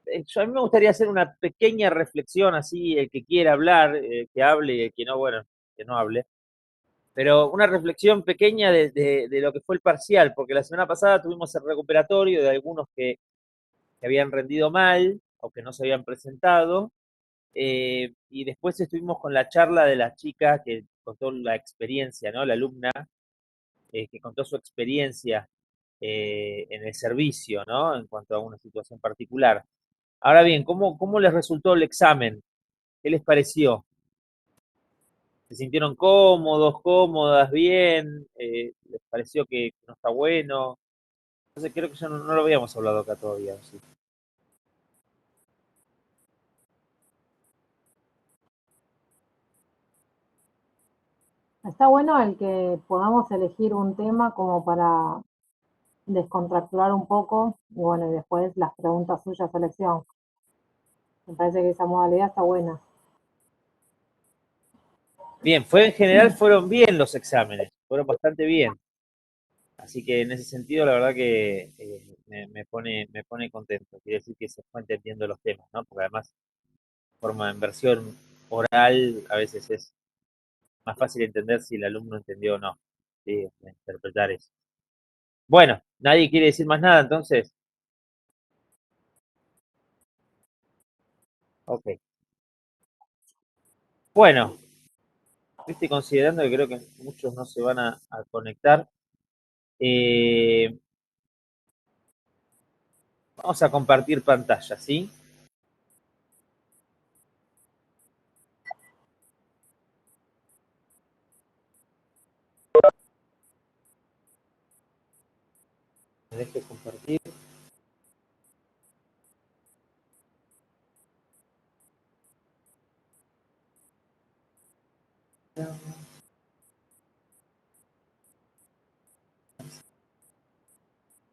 a mí me gustaría hacer una pequeña reflexión, así, el que quiera hablar, que hable, y el que no, bueno, que no hable. Pero una reflexión pequeña de lo que fue el parcial, porque la semana pasada tuvimos el recuperatorio de algunos que habían rendido mal o que no se habían presentado, y después estuvimos con la charla de la chica que contó la experiencia, ¿no? La alumna que contó su experiencia en el servicio, ¿no? En cuanto a una situación particular. Ahora bien, ¿cómo les resultó el examen? ¿Qué les pareció? ¿Se sintieron cómodos, cómodas, bien? ¿Les pareció que no está bueno? Entonces creo que ya no lo habíamos hablado acá todavía. ¿Sí? Está bueno el que podamos elegir un tema como para descontracturar un poco y bueno, y después las preguntas suyas selección. Me parece que esa modalidad está buena. Bien, en general fueron bien los exámenes, fueron bastante bien. Así que en ese sentido, la verdad que me pone contento. Quiere decir que se fue entendiendo los temas, ¿no? Porque además, forma en versión oral, a veces es más fácil entender si el alumno entendió o no. Sí, interpretar eso. Bueno, nadie quiere decir más nada, entonces. Ok. Bueno, viste, considerando que creo que muchos no se van a conectar, eh, vamos a compartir pantalla, ¿sí? Me deje compartir.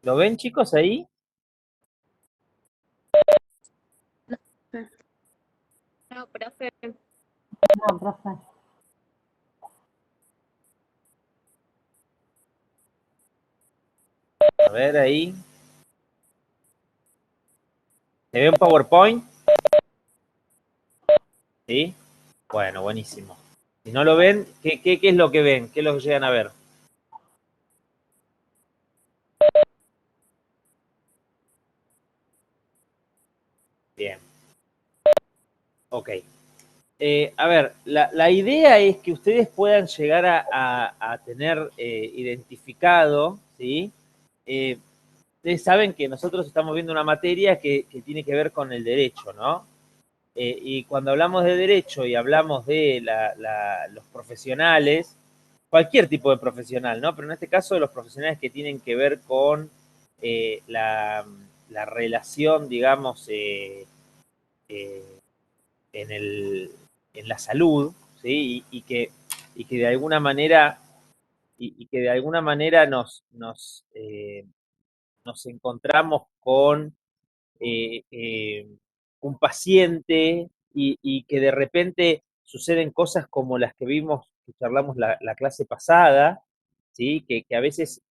¿Lo ven, chicos, ahí? No, profe. No, profe. A ver, ahí. ¿Se ve un PowerPoint? ¿Sí? Bueno, buenísimo. Si no lo ven, ¿qué es lo que ven? ¿Qué es lo que llegan a ver? Bien. Ok. A ver, la idea es que ustedes puedan llegar a tener identificado, ¿sí? Eh, Ustedes saben que nosotros estamos viendo una materia que tiene que ver con el derecho, ¿no? Y cuando hablamos de derecho y hablamos de los profesionales, cualquier tipo de profesional, ¿no? Pero en este caso los profesionales que tienen que ver con la relación, digamos, eh, en, el, en la salud, ¿sí? Y que de alguna manera, y que de alguna manera nos encontramos con eh, eh, un paciente y que de repente suceden cosas como las que vimos, que charlamos la clase pasada, ¿sí? Que a veces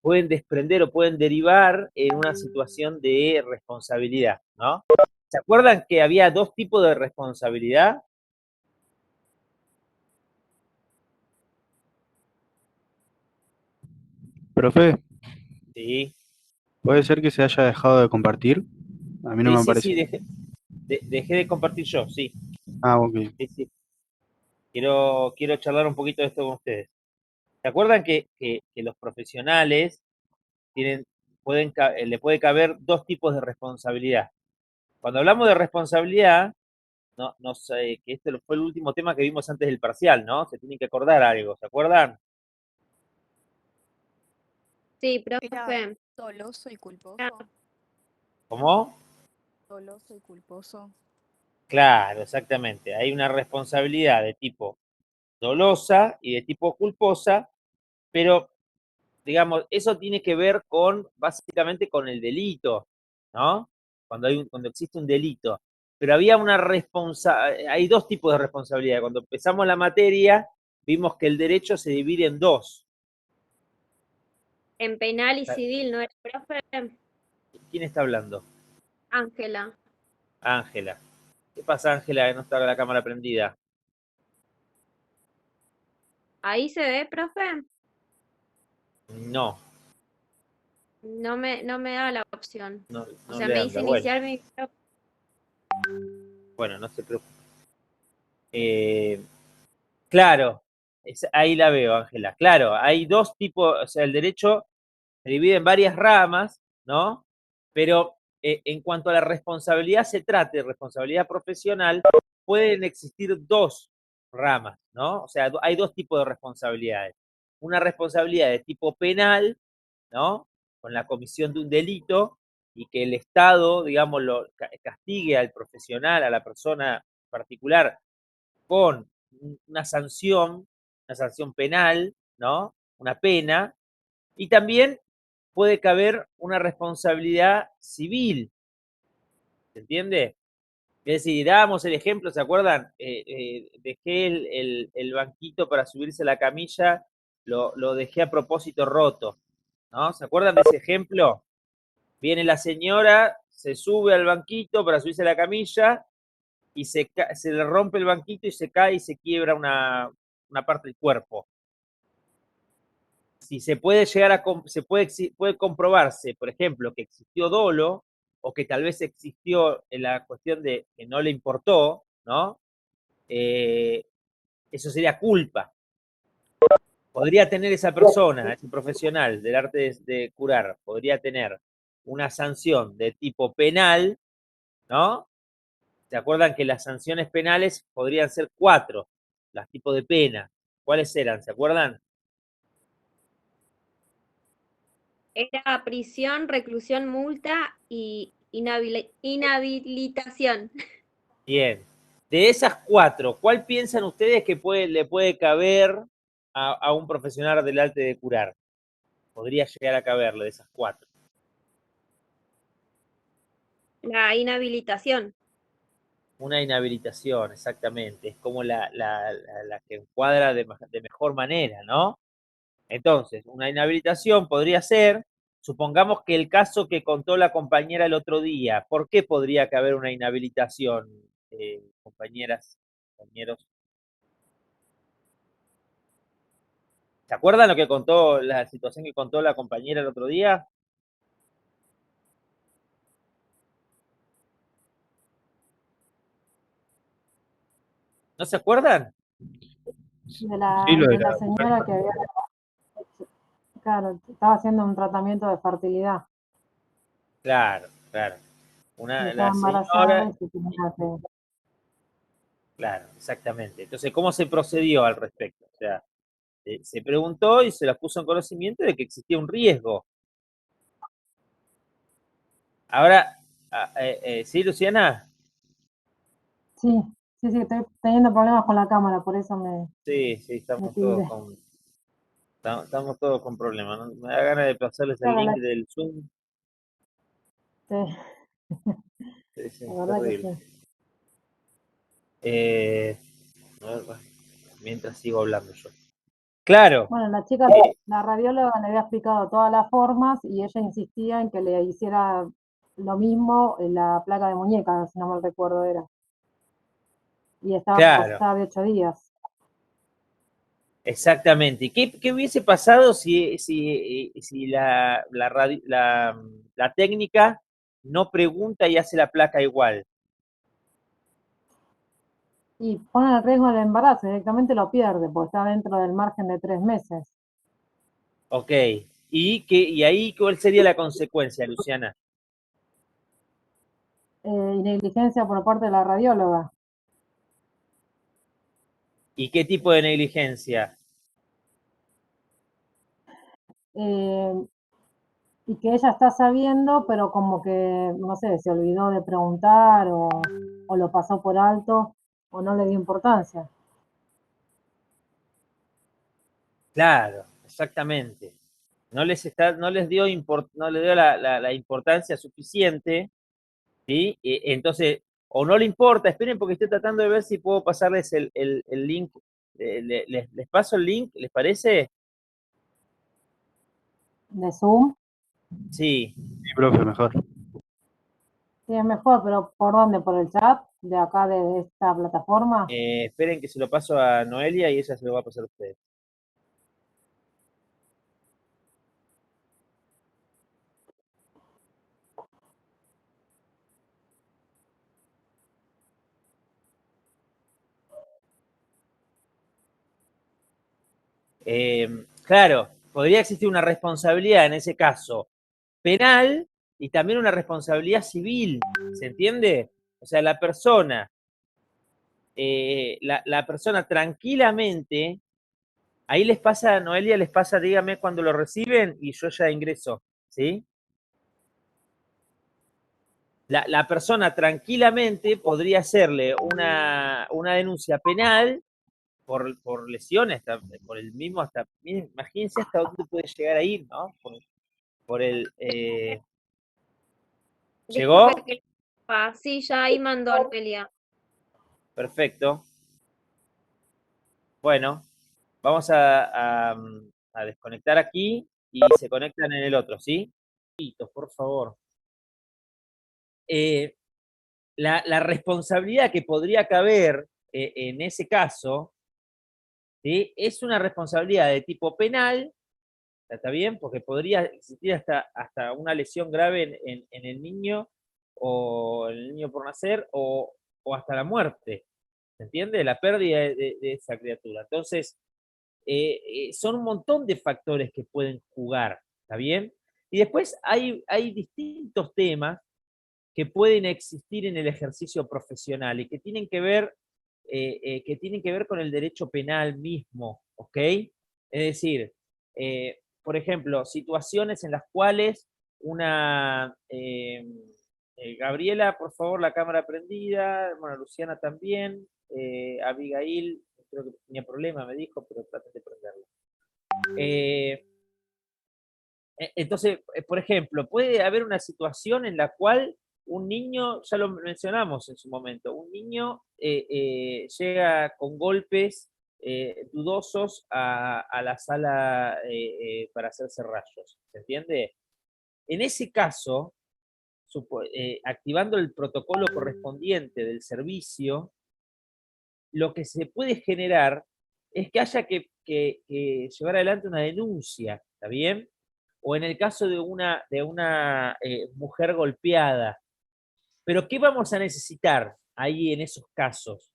pueden desprender o pueden derivar en una situación de responsabilidad, ¿no? ¿Se acuerdan que había dos tipos de responsabilidad? Profe, Sí, ¿puede ser que se haya dejado de compartir? A mí no sí, me sí, aparece. sí, dejé de compartir yo, sí, Ah, ok. sí, sí. Quiero charlar un poquito de esto con ustedes. ¿Se acuerdan que los profesionales tienen, le puede caber dos tipos de responsabilidad? Cuando hablamos de responsabilidad, no sé, que este fue el último tema que vimos antes del parcial, ¿no? Se tienen que acordar algo, ¿se acuerdan? Sí, Era profe. doloso y culposo. ¿Cómo? Doloso y culposo. Claro, exactamente. Hay una responsabilidad de tipo dolosa y de tipo culposa, pero digamos, eso tiene que ver con, básicamente, con el delito, ¿no? Cuando existe un delito. Pero había hay dos tipos de responsabilidad. Cuando empezamos la materia, vimos que el derecho se divide en dos. En penal y civil, ¿no era, profe? ¿Quién está hablando? Ángela. Ángela. ¿Qué pasa, Ángela, que no está la cámara prendida? ¿Ahí se ve, profe? No, No me da la opción. no, O no sea, le me anda. dice Bueno, iniciar mi... bueno, no se preocupe. Claro, ahí la veo, Ángela. Claro, hay dos tipos, o sea, el derecho se divide en varias ramas, ¿no? Pero en cuanto a la responsabilidad se trate, responsabilidad profesional, pueden existir dos ramas, ¿no? O sea, hay dos tipos de responsabilidades. Una responsabilidad de tipo penal, ¿no? Con la comisión de un delito y que el Estado, digamos, lo castigue al profesional, a la persona particular, con una sanción penal, ¿no? Una pena, y también puede caber una responsabilidad civil, ¿se entiende? Es decir, dábamos el ejemplo, ¿se acuerdan? Dejé el banquito para subirse a la camilla, lo dejé a propósito roto, ¿no? ¿Se acuerdan de ese ejemplo? Viene la señora, se sube al banquito para subirse a la camilla y se le rompe el banquito y se cae y se quiebra una parte del cuerpo. Si se puede llegar a, puede comprobarse, por ejemplo, que existió dolo o que tal vez existió en la cuestión de que no le importó, ¿no? Eso sería culpa. Podría tener esa persona, ese profesional del arte de curar, podría tener una sanción de tipo penal, ¿no? ¿Se acuerdan que las sanciones penales podrían ser 4, los tipos de pena? ¿Cuáles eran? ¿Se acuerdan? Era prisión, reclusión, multa y inhabilitación. Bien. De esas 4, ¿cuál piensan ustedes que le puede caber a un profesional del arte de curar? Podría llegar a caberle de esas 4. La inhabilitación. Una inhabilitación, exactamente. Es como la que encuadra de mejor manera, ¿no? Entonces, una inhabilitación podría ser, supongamos que el caso que contó la compañera el otro día, ¿por qué podría caber una inhabilitación, compañeras, compañeros? ¿Se acuerdan lo que contó, la situación que contó la compañera el otro día? ¿No se acuerdan? De Sí, lo de la la mujer. señora que había, claro, estaba haciendo un tratamiento de fertilidad Claro, claro. y La estaba embarazada señora, y se tenía que... claro, exactamente. Entonces, ¿cómo se procedió al respecto? O sea, se preguntó y se la puso en conocimiento de que existía un riesgo. Ahora, ¿sí, Luciana? Sí, sí, sí, estoy teniendo problemas con la cámara, por eso Sí, sí, me estamos todos tiré. con, estamos todos con problemas, ¿no? Me da ganas de pasarles el Claro, link del Zoom. sí, Sí, sí, la verdad que terrible. sí. A ver, bueno, mientras sigo hablando yo. Claro, Bueno, la chica, la radióloga le había explicado todas las formas y ella insistía en que le hiciera lo mismo en la placa de muñeca, si no mal recuerdo era. Y estaba claro, embarazada de 8 días. exactamente. ¿Y qué hubiese pasado si la técnica no pregunta y hace la placa igual? Y pone en riesgo el embarazo, directamente lo pierde, porque está dentro del margen de 3 meses. Ok. ¿Y ahí cuál sería la consecuencia, Luciana? Y negligencia por parte de la radióloga. ¿Y qué tipo de negligencia? Eh, y que ella está sabiendo, pero como que, no sé, se olvidó de preguntar o lo pasó por alto o no le dio importancia. Claro, exactamente. No les dio, no le dio la importancia suficiente, ¿sí? Entonces, o no le importa, esperen porque estoy tratando de ver si puedo pasarles el link. Les paso el link, ¿les parece? De Zoom, Sí, Sí, profe, mejor. sí, Sí, es mejor, pero ¿por dónde? ¿Por el chat de acá de esta plataforma? Esperen que se lo paso a Noelia y ella se lo va a pasar a ustedes. Claro, podría existir una responsabilidad en ese caso penal y también una responsabilidad civil, ¿se entiende? O sea, la persona tranquilamente, ahí les pasa, Noelia, les pasa, dígame cuando lo reciben y yo ya ingreso, ¿sí? La persona tranquilamente podría hacerle una denuncia penal por lesiones, por el mismo, hasta, miren, imagínense hasta dónde puede llegar a ir, ¿no? Por el... Disculpe ¿Llegó? que sí, ya ahí mandó Noelia. Perfecto. Bueno, vamos a desconectar aquí y se conectan en el otro, ¿sí? Por favor. La responsabilidad que podría caber en ese caso, ¿sí? Es una responsabilidad de tipo penal, ¿está bien? Porque podría existir hasta una lesión grave en el niño o en el niño por nacer o hasta la muerte, ¿se entiende? La pérdida de esa criatura. Entonces, son un montón de factores que pueden jugar, ¿está bien? Y después hay distintos temas que pueden existir en el ejercicio profesional y que tienen que ver con el derecho penal mismo, ¿ok? Es decir, por ejemplo, situaciones en las cuales Gabriela, por favor, la cámara prendida, bueno, Luciana también, Abigail, creo que tenía problema, me dijo, pero traten de prenderla. Entonces, por ejemplo, puede haber una situación en la cual un niño, ya lo mencionamos en su momento, un niño llega con golpes dudosos a la sala para hacerse rayos, ¿se entiende? En ese caso, activando el protocolo correspondiente del servicio, lo que se puede generar es que haya que llevar adelante una denuncia, ¿está bien? O en el caso de una mujer golpeada. Pero ¿qué vamos a necesitar ahí en esos casos?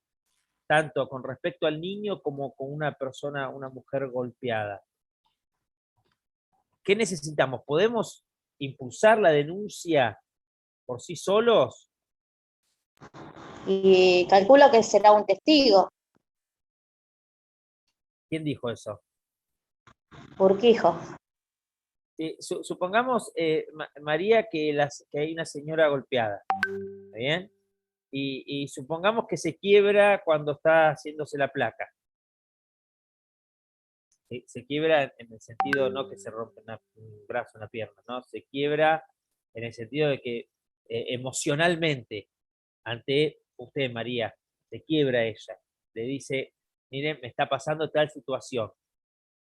Tanto con respecto al niño como con una persona, una mujer golpeada. ¿Qué necesitamos? ¿Podemos impulsar la denuncia por sí solos? Y calculo que será un testigo, ¿Quién dijo eso? Urquijo. Supongamos, María, que hay una señora golpeada, ¿está bien? Y supongamos que se quiebra cuando está haciéndose la placa. Se quiebra en el sentido no que se rompe un brazo, una pierna, ¿no? Se quiebra en el sentido de que emocionalmente, ante usted, María, se quiebra ella. Le dice, miren, me está pasando tal situación.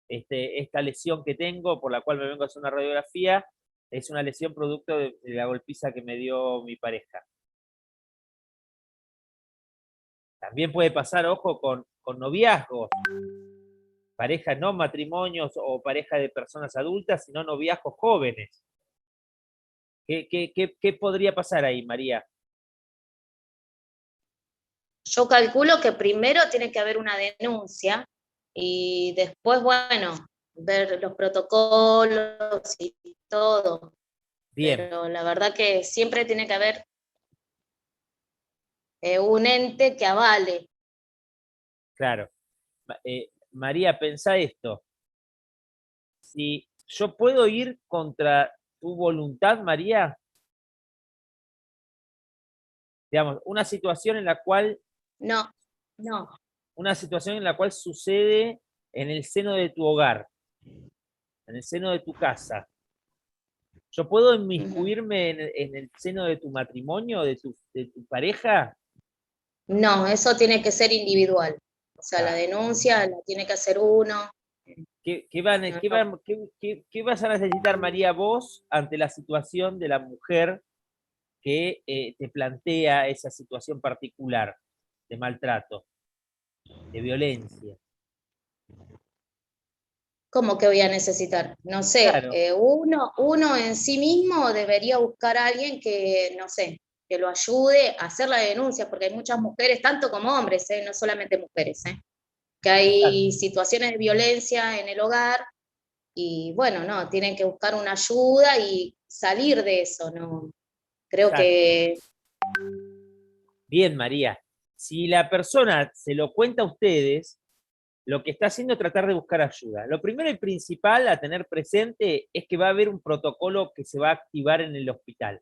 Esta lesión que tengo, por la cual me vengo a hacer una radiografía, es una lesión producto de la golpiza que me dio mi pareja. También puede pasar, ojo, con noviazgos, parejas, no matrimonios o pareja de personas adultas, sino noviazgos jóvenes. ¿Qué podría pasar ahí, María? Yo calculo que primero tiene que haber una denuncia y después, bueno, ver los protocolos y todo. Bien. Pero la verdad que siempre tiene que haber un ente que avale. Claro. María, pensá esto. Si yo puedo ir contra tu voluntad, María, digamos, una situación en la cual No, no. sucede en el seno de tu hogar, en el seno de tu casa. ¿Yo puedo inmiscuirme en el seno de tu matrimonio, de tu pareja? No, eso tiene que ser individual. O sea, la Ah. denuncia la tiene que hacer uno. ¿Qué vas a necesitar, María, vos ante la situación de la mujer que te plantea esa situación particular de maltrato, de violencia. ¿Cómo que voy a necesitar? No sé, Claro. uno en sí mismo debería buscar a alguien que, no sé, que lo ayude a hacer la denuncia, porque hay muchas mujeres, tanto como hombres, no solamente mujeres, que hay situaciones de violencia en el hogar y bueno, no, tienen que buscar una ayuda y salir de eso, ¿no? Creo Exacto. que Bien, María. Si la persona se lo cuenta a ustedes, lo que está haciendo es tratar de buscar ayuda. Lo primero y principal a tener presente es que va a haber un protocolo que se va a activar en el hospital,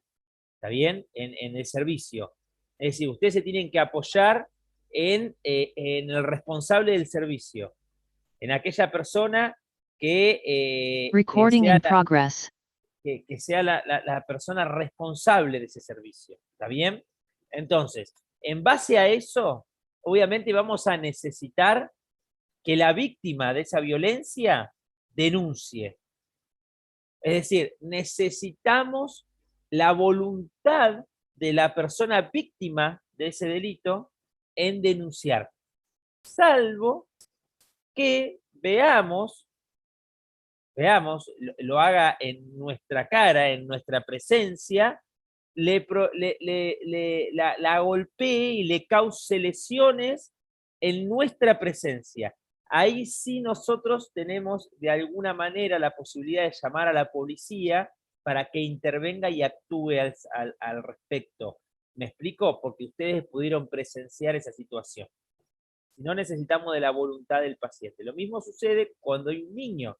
¿está bien? En el servicio. Es decir, ustedes se tienen que apoyar en el responsable del servicio, en aquella persona que Recording sea in progress. que sea la persona responsable de ese servicio, ¿está bien? Entonces, en base a eso, obviamente vamos a necesitar que la víctima de esa violencia denuncie. Es decir, necesitamos la voluntad de la persona víctima de ese delito en denunciar, salvo que veamos, lo haga en nuestra cara, en nuestra presencia, la golpee y le cause lesiones en nuestra presencia. Ahí sí nosotros tenemos de alguna manera la posibilidad de llamar a la policía para que intervenga y actúe al respecto. ¿Me explico? Porque ustedes pudieron presenciar esa situación. Si no, necesitamos de la voluntad del paciente. Lo mismo sucede cuando hay un niño.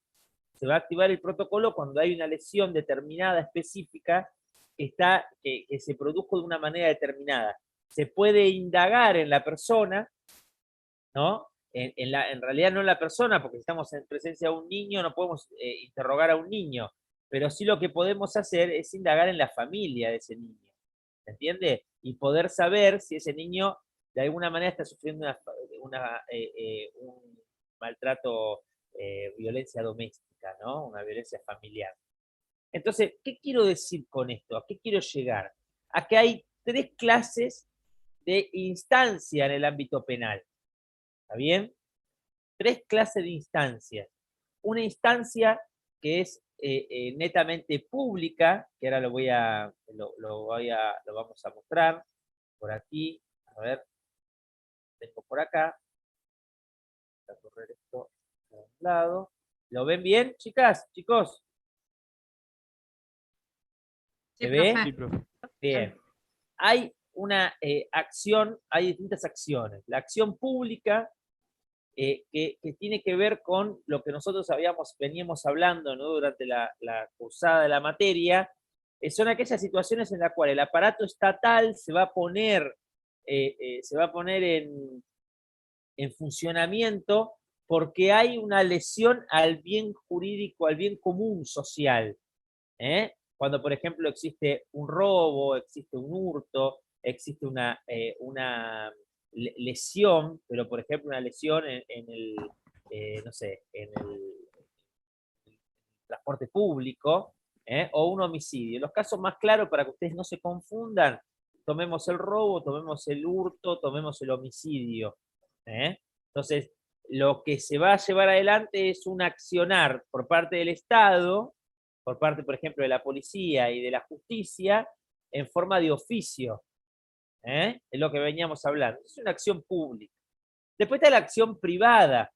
Se va a activar el protocolo cuando hay una lesión determinada, específica, que se produjo de una manera determinada. Se puede indagar en la persona, ¿no? En realidad no en la persona, porque estamos en presencia de un niño, no podemos interrogar a un niño, pero sí lo que podemos hacer es indagar en la familia de ese niño, ¿se entiende? Y poder saber si ese niño de alguna manera está sufriendo un maltrato, violencia doméstica, ¿no? Una violencia familiar. Entonces, ¿qué quiero decir con esto? ¿A qué quiero llegar? A que hay 3 clases de instancia en el ámbito penal. ¿Está bien? 3 clases de instancias. Una instancia que es netamente pública, que ahora lo vamos a mostrar por aquí. A ver, tengo por acá. Voy a correr esto a un lado. ¿Lo ven bien, chicas, chicos? Sí, ¿Se ve? profe. Sí, profe. Bien. Hay una acción, hay distintas acciones. La acción pública, que tiene que ver con lo que nosotros veníamos hablando, ¿no? Durante la cursada de la materia, son aquellas situaciones en las cuales el aparato estatal se va a poner en funcionamiento porque hay una lesión al bien jurídico, al bien común social. Cuando, por ejemplo, existe un robo, existe un hurto, existe una lesión, pero por ejemplo una lesión en el, no sé, en el transporte público, o un homicidio. Los casos más claros para que ustedes no se confundan, tomemos el robo, tomemos el hurto, tomemos el homicidio. Entonces, lo que se va a llevar adelante es un accionar por parte del Estado, por parte, por ejemplo, de la policía y de la justicia, en forma de oficio. Es lo que veníamos hablando. Es una acción pública. Después está la acción privada,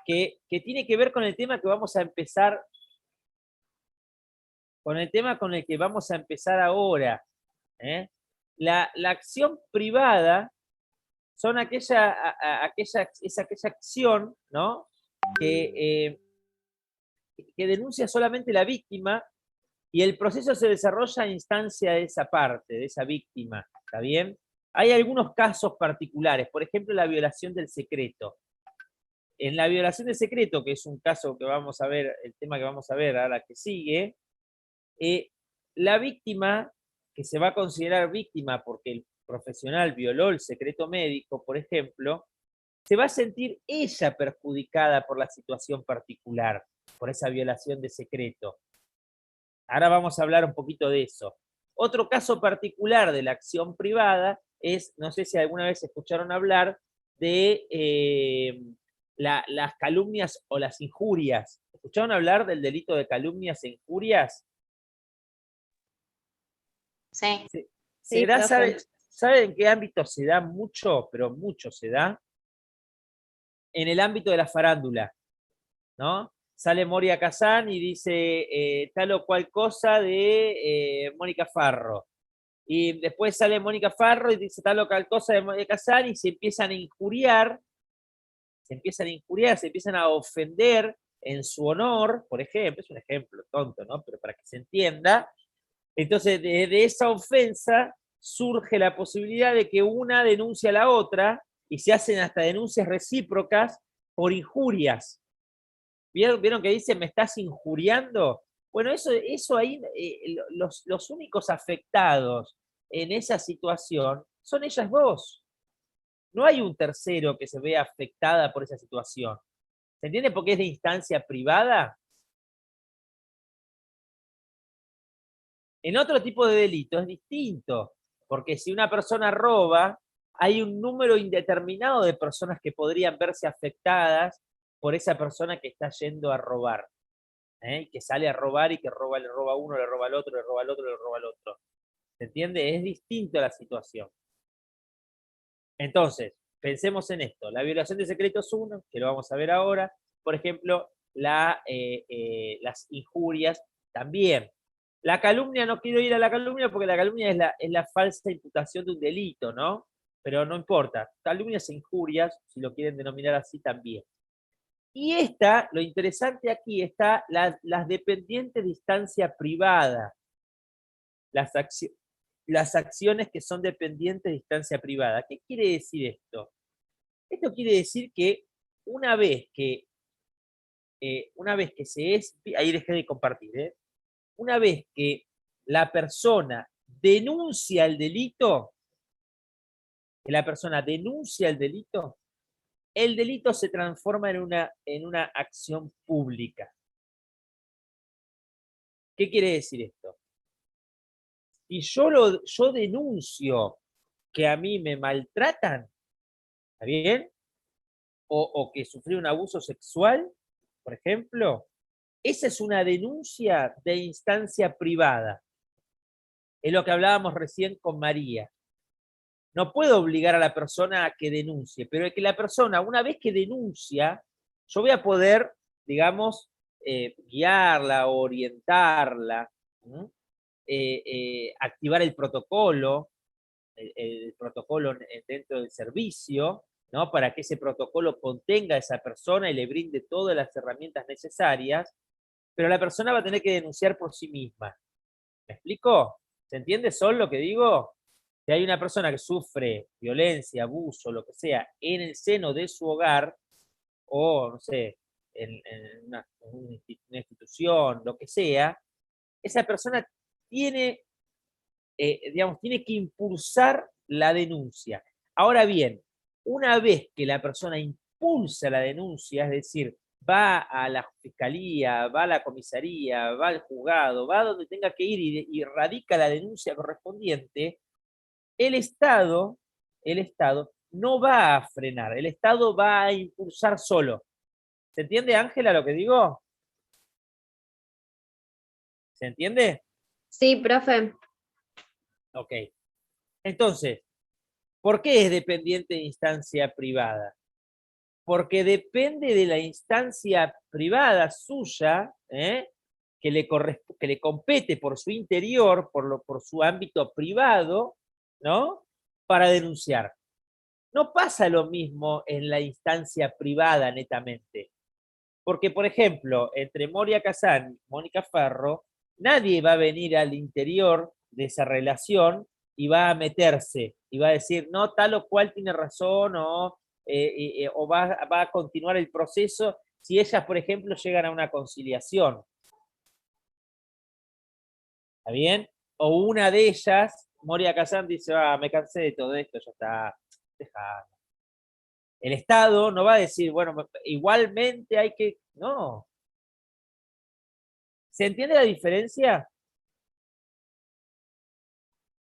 que tiene que ver con el tema que vamos a empezar, con el tema con el que vamos a empezar ahora. La acción privada son es aquella acción, ¿no? que denuncia solamente la víctima y el proceso se desarrolla a instancia de esa parte, de esa víctima, ¿está bien? Hay algunos casos particulares, por ejemplo, la violación del secreto. En la violación del secreto, que es un caso que vamos a ver, el tema que vamos a ver ahora que sigue, la víctima, que se va a considerar víctima porque el profesional violó el secreto médico, por ejemplo, se va a sentir ella perjudicada por la situación particular, por esa violación de secreto. Ahora vamos a hablar un poquito de eso. Otro caso particular de la acción privada es, no sé si alguna vez escucharon hablar de las calumnias o las injurias. ¿Escucharon hablar del delito de calumnias e injurias? Sí. Sí, ¿Será, profe. sabe en qué ámbito se da mucho, pero mucho se da? En el ámbito de la farándula, ¿no? Sale Moria Kazán y dice tal o cual cosa de Mónica Farro. Y después sale Mónica Farro y dice tal o cual cosa de Moria Kazán y se empiezan a injuriar, se empiezan a ofender en su honor, por ejemplo, es un ejemplo tonto, ¿no? Pero para que se entienda. Entonces, de esa ofensa surge la posibilidad de que una denuncie a la otra y se hacen hasta denuncias recíprocas por injurias. ¿Vieron que dice, me estás injuriando? Bueno, eso ahí, los únicos afectados en esa situación son ellas dos. No hay un tercero que se vea afectada por esa situación. ¿Se entiende por qué es de instancia privada? En otro tipo de delito es distinto, porque si una persona roba, hay un número indeterminado de personas que podrían verse afectadas por esa persona que está yendo a robar, que sale a robar y que roba, le roba a uno, le roba al otro, le roba al otro, le roba al otro. ¿Se entiende? Es distinto la situación. Entonces, pensemos en esto. La violación de secretos 1, que lo vamos a ver ahora. Por ejemplo, las injurias también. La calumnia, no quiero ir a la calumnia porque la calumnia es la falsa imputación de un delito, ¿no? Pero no importa. Calumnias e injurias, si lo quieren denominar así, también. Y lo interesante aquí está las dependientes de instancia privada. Las acciones que son dependientes de instancia privada. ¿Qué quiere decir esto? Esto quiere decir que una vez que se es, ahí dejé de compartir, una vez que la persona denuncia el delito, el delito se transforma en una acción pública. ¿Qué quiere decir esto? Si yo denuncio que a mí me maltratan, ¿está bien? O que sufrí un abuso sexual, por ejemplo, esa es una denuncia de instancia privada. Es lo que hablábamos recién con María. No puedo obligar a la persona a que denuncie, pero es que la persona, una vez que denuncia, yo voy a poder, digamos, guiarla, orientarla, activar el protocolo dentro del servicio, ¿no? Para que ese protocolo contenga a esa persona y le brinde todas las herramientas necesarias, pero la persona va a tener que denunciar por sí misma. ¿Me explico? ¿Se entiende solo lo que digo? Si hay una persona que sufre violencia, abuso, lo que sea, en el seno de su hogar, o no sé, en una institución, lo que sea, esa persona tiene, tiene que impulsar la denuncia. Ahora bien, una vez que la persona impulsa la denuncia, es decir, va a la fiscalía, va a la comisaría, va al juzgado, va a donde tenga que ir y radica la denuncia correspondiente, el Estado no va a frenar, el Estado va a impulsar solo. ¿Se entiende, Ángela, lo que digo? ¿Se entiende? Sí, profe. Ok. Entonces, ¿por qué es dependiente de instancia privada? Porque depende de la instancia privada suya, que le compete por su interior, por su ámbito privado, ¿no? Para denunciar. No pasa lo mismo en la instancia privada netamente. Porque, por ejemplo, entre Moria Kazán y Mónica Farro, nadie va a venir al interior de esa relación y va a meterse y va a decir, no, tal o cual tiene razón, o va a continuar el proceso si ellas, por ejemplo, llegan a una conciliación. ¿Está bien? O una de ellas, Moria Kazán, dice, me cansé de todo esto, ya está, dejá. El Estado no va a decir, bueno, igualmente hay que... No. ¿Se entiende la diferencia?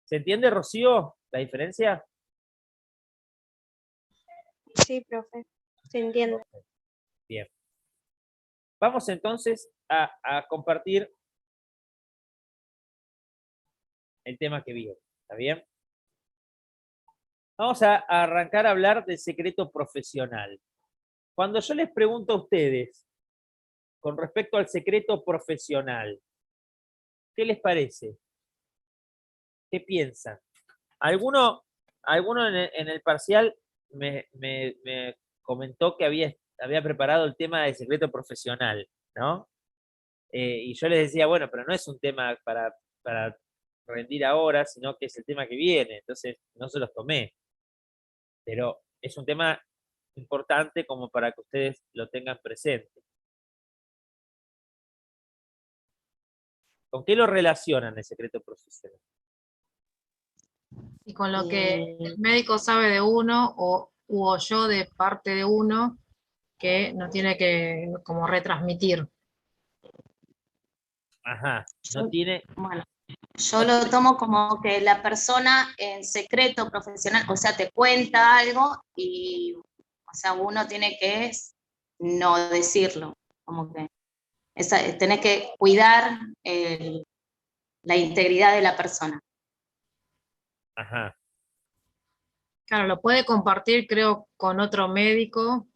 ¿Se entiende, Rocío, la diferencia? Sí, profe, se entiende. Bien. Vamos entonces a compartir el tema que viene. ¿Está bien? Vamos a arrancar a hablar del secreto profesional. Cuando yo les pregunto a ustedes con respecto al secreto profesional, ¿qué les parece? ¿Qué piensan? Alguno en el parcial me comentó que había preparado el tema del secreto profesional, ¿no? Y yo les decía, bueno, pero no es un tema para rendir ahora, sino que es el tema que viene, entonces no se los tomé. Pero es un tema importante como para que ustedes lo tengan presente. ¿Con qué lo relacionan el secreto profesional? Y con lo que el médico sabe de uno o oyó de parte de uno que no tiene que como retransmitir. Ajá, no tiene... Bueno, yo lo tomo como que la persona en secreto profesional, o sea, te cuenta algo y, o sea, uno tiene que no decirlo, como que tenés que cuidar la integridad de la persona. Ajá. Claro, lo puede compartir, creo, con otro médico,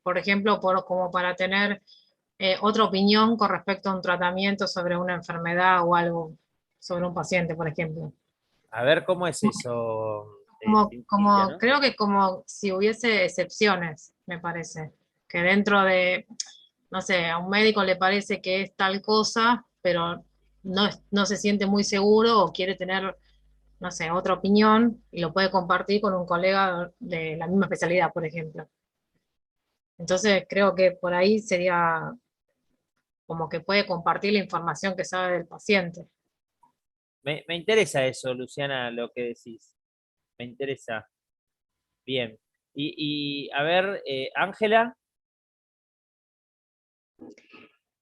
por ejemplo, como para tener otra opinión con respecto a un tratamiento sobre una enfermedad o algo sobre un paciente, por ejemplo. A ver, ¿cómo es eso? Cintia, ¿no? Creo que como si hubiese excepciones, me parece, que dentro de, no sé, a un médico le parece que es tal cosa, pero no se siente muy seguro o quiere tener, no sé, otra opinión y lo puede compartir con un colega de la misma especialidad, por ejemplo. Entonces creo que por ahí sería como que puede compartir la información que sabe del paciente. Me interesa eso, Luciana, lo que decís. Me interesa. Bien. A ver, Ángela.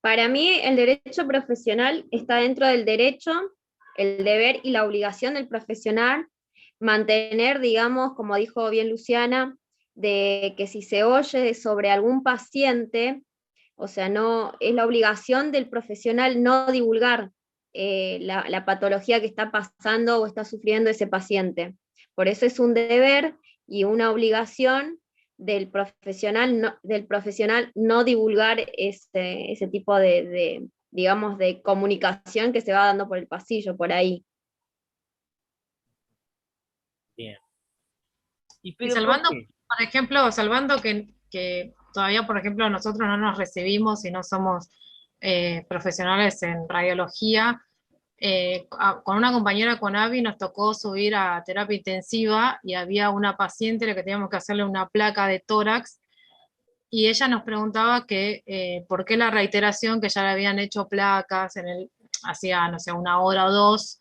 Para mí, el derecho profesional está dentro del derecho, el deber y la obligación del profesional mantener, digamos, como dijo bien Luciana, de que si se oye sobre algún paciente, o sea, no es la obligación del profesional no divulgar la patología que está pasando o está sufriendo ese paciente. Por eso es un deber y una obligación del profesional no divulgar ese tipo digamos, de comunicación que se va dando por el pasillo, por ahí. Bien. Y pero salvando, ¿por qué? por ejemplo, salvando que todavía, por ejemplo, nosotros no nos recibimos y no somos profesionales en radiología, con una compañera con Avi nos tocó subir a terapia intensiva y había una paciente a la que teníamos que hacerle una placa de tórax y ella nos preguntaba que por qué la reiteración, que ya le habían hecho placas hacía, no sé, una hora o dos.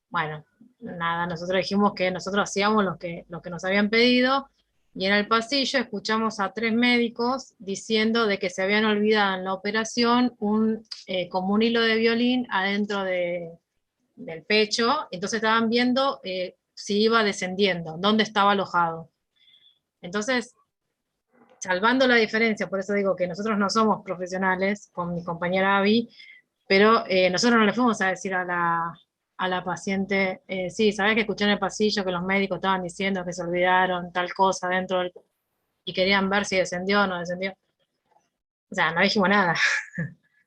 Bueno, nada, nosotros dijimos que nosotros hacíamos lo que nos habían pedido y en el pasillo escuchamos a 3 médicos diciendo de que se habían olvidado en la operación como un hilo de violín adentro del pecho, entonces estaban viendo si iba descendiendo, dónde estaba alojado. Entonces, salvando la diferencia, por eso digo que nosotros no somos profesionales, con mi compañera Abby, pero nosotros no le fuimos a decir a la paciente, sí, ¿sabés que escuché en el pasillo que los médicos estaban diciendo que se olvidaron tal cosa dentro y querían ver si descendió o no descendió? O sea, no dijimos nada.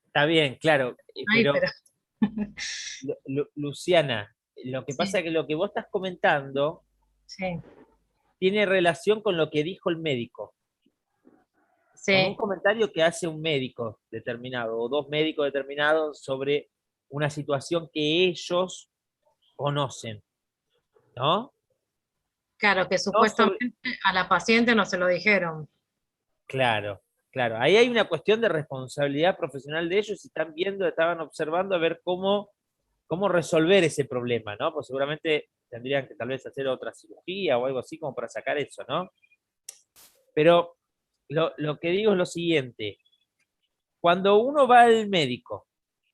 Está bien, claro. Ay, Pero, pero Luciana, lo que pasa sí, es que lo que vos estás comentando sí, tiene relación con lo que dijo el médico. Con un sí, comentario que hace un médico determinado o 2 médicos determinados sobre una situación que ellos conocen, ¿no? claro, que No sobre... supuestamente a la paciente no se lo dijeron. Claro, claro. Ahí hay una cuestión de responsabilidad profesional de ellos y están viendo, estaban observando a ver cómo resolver ese problema, ¿no? Pues seguramente tendrían que tal vez hacer otra cirugía o algo así como para sacar eso, ¿no? Pero lo que digo es lo siguiente. Cuando uno va al médico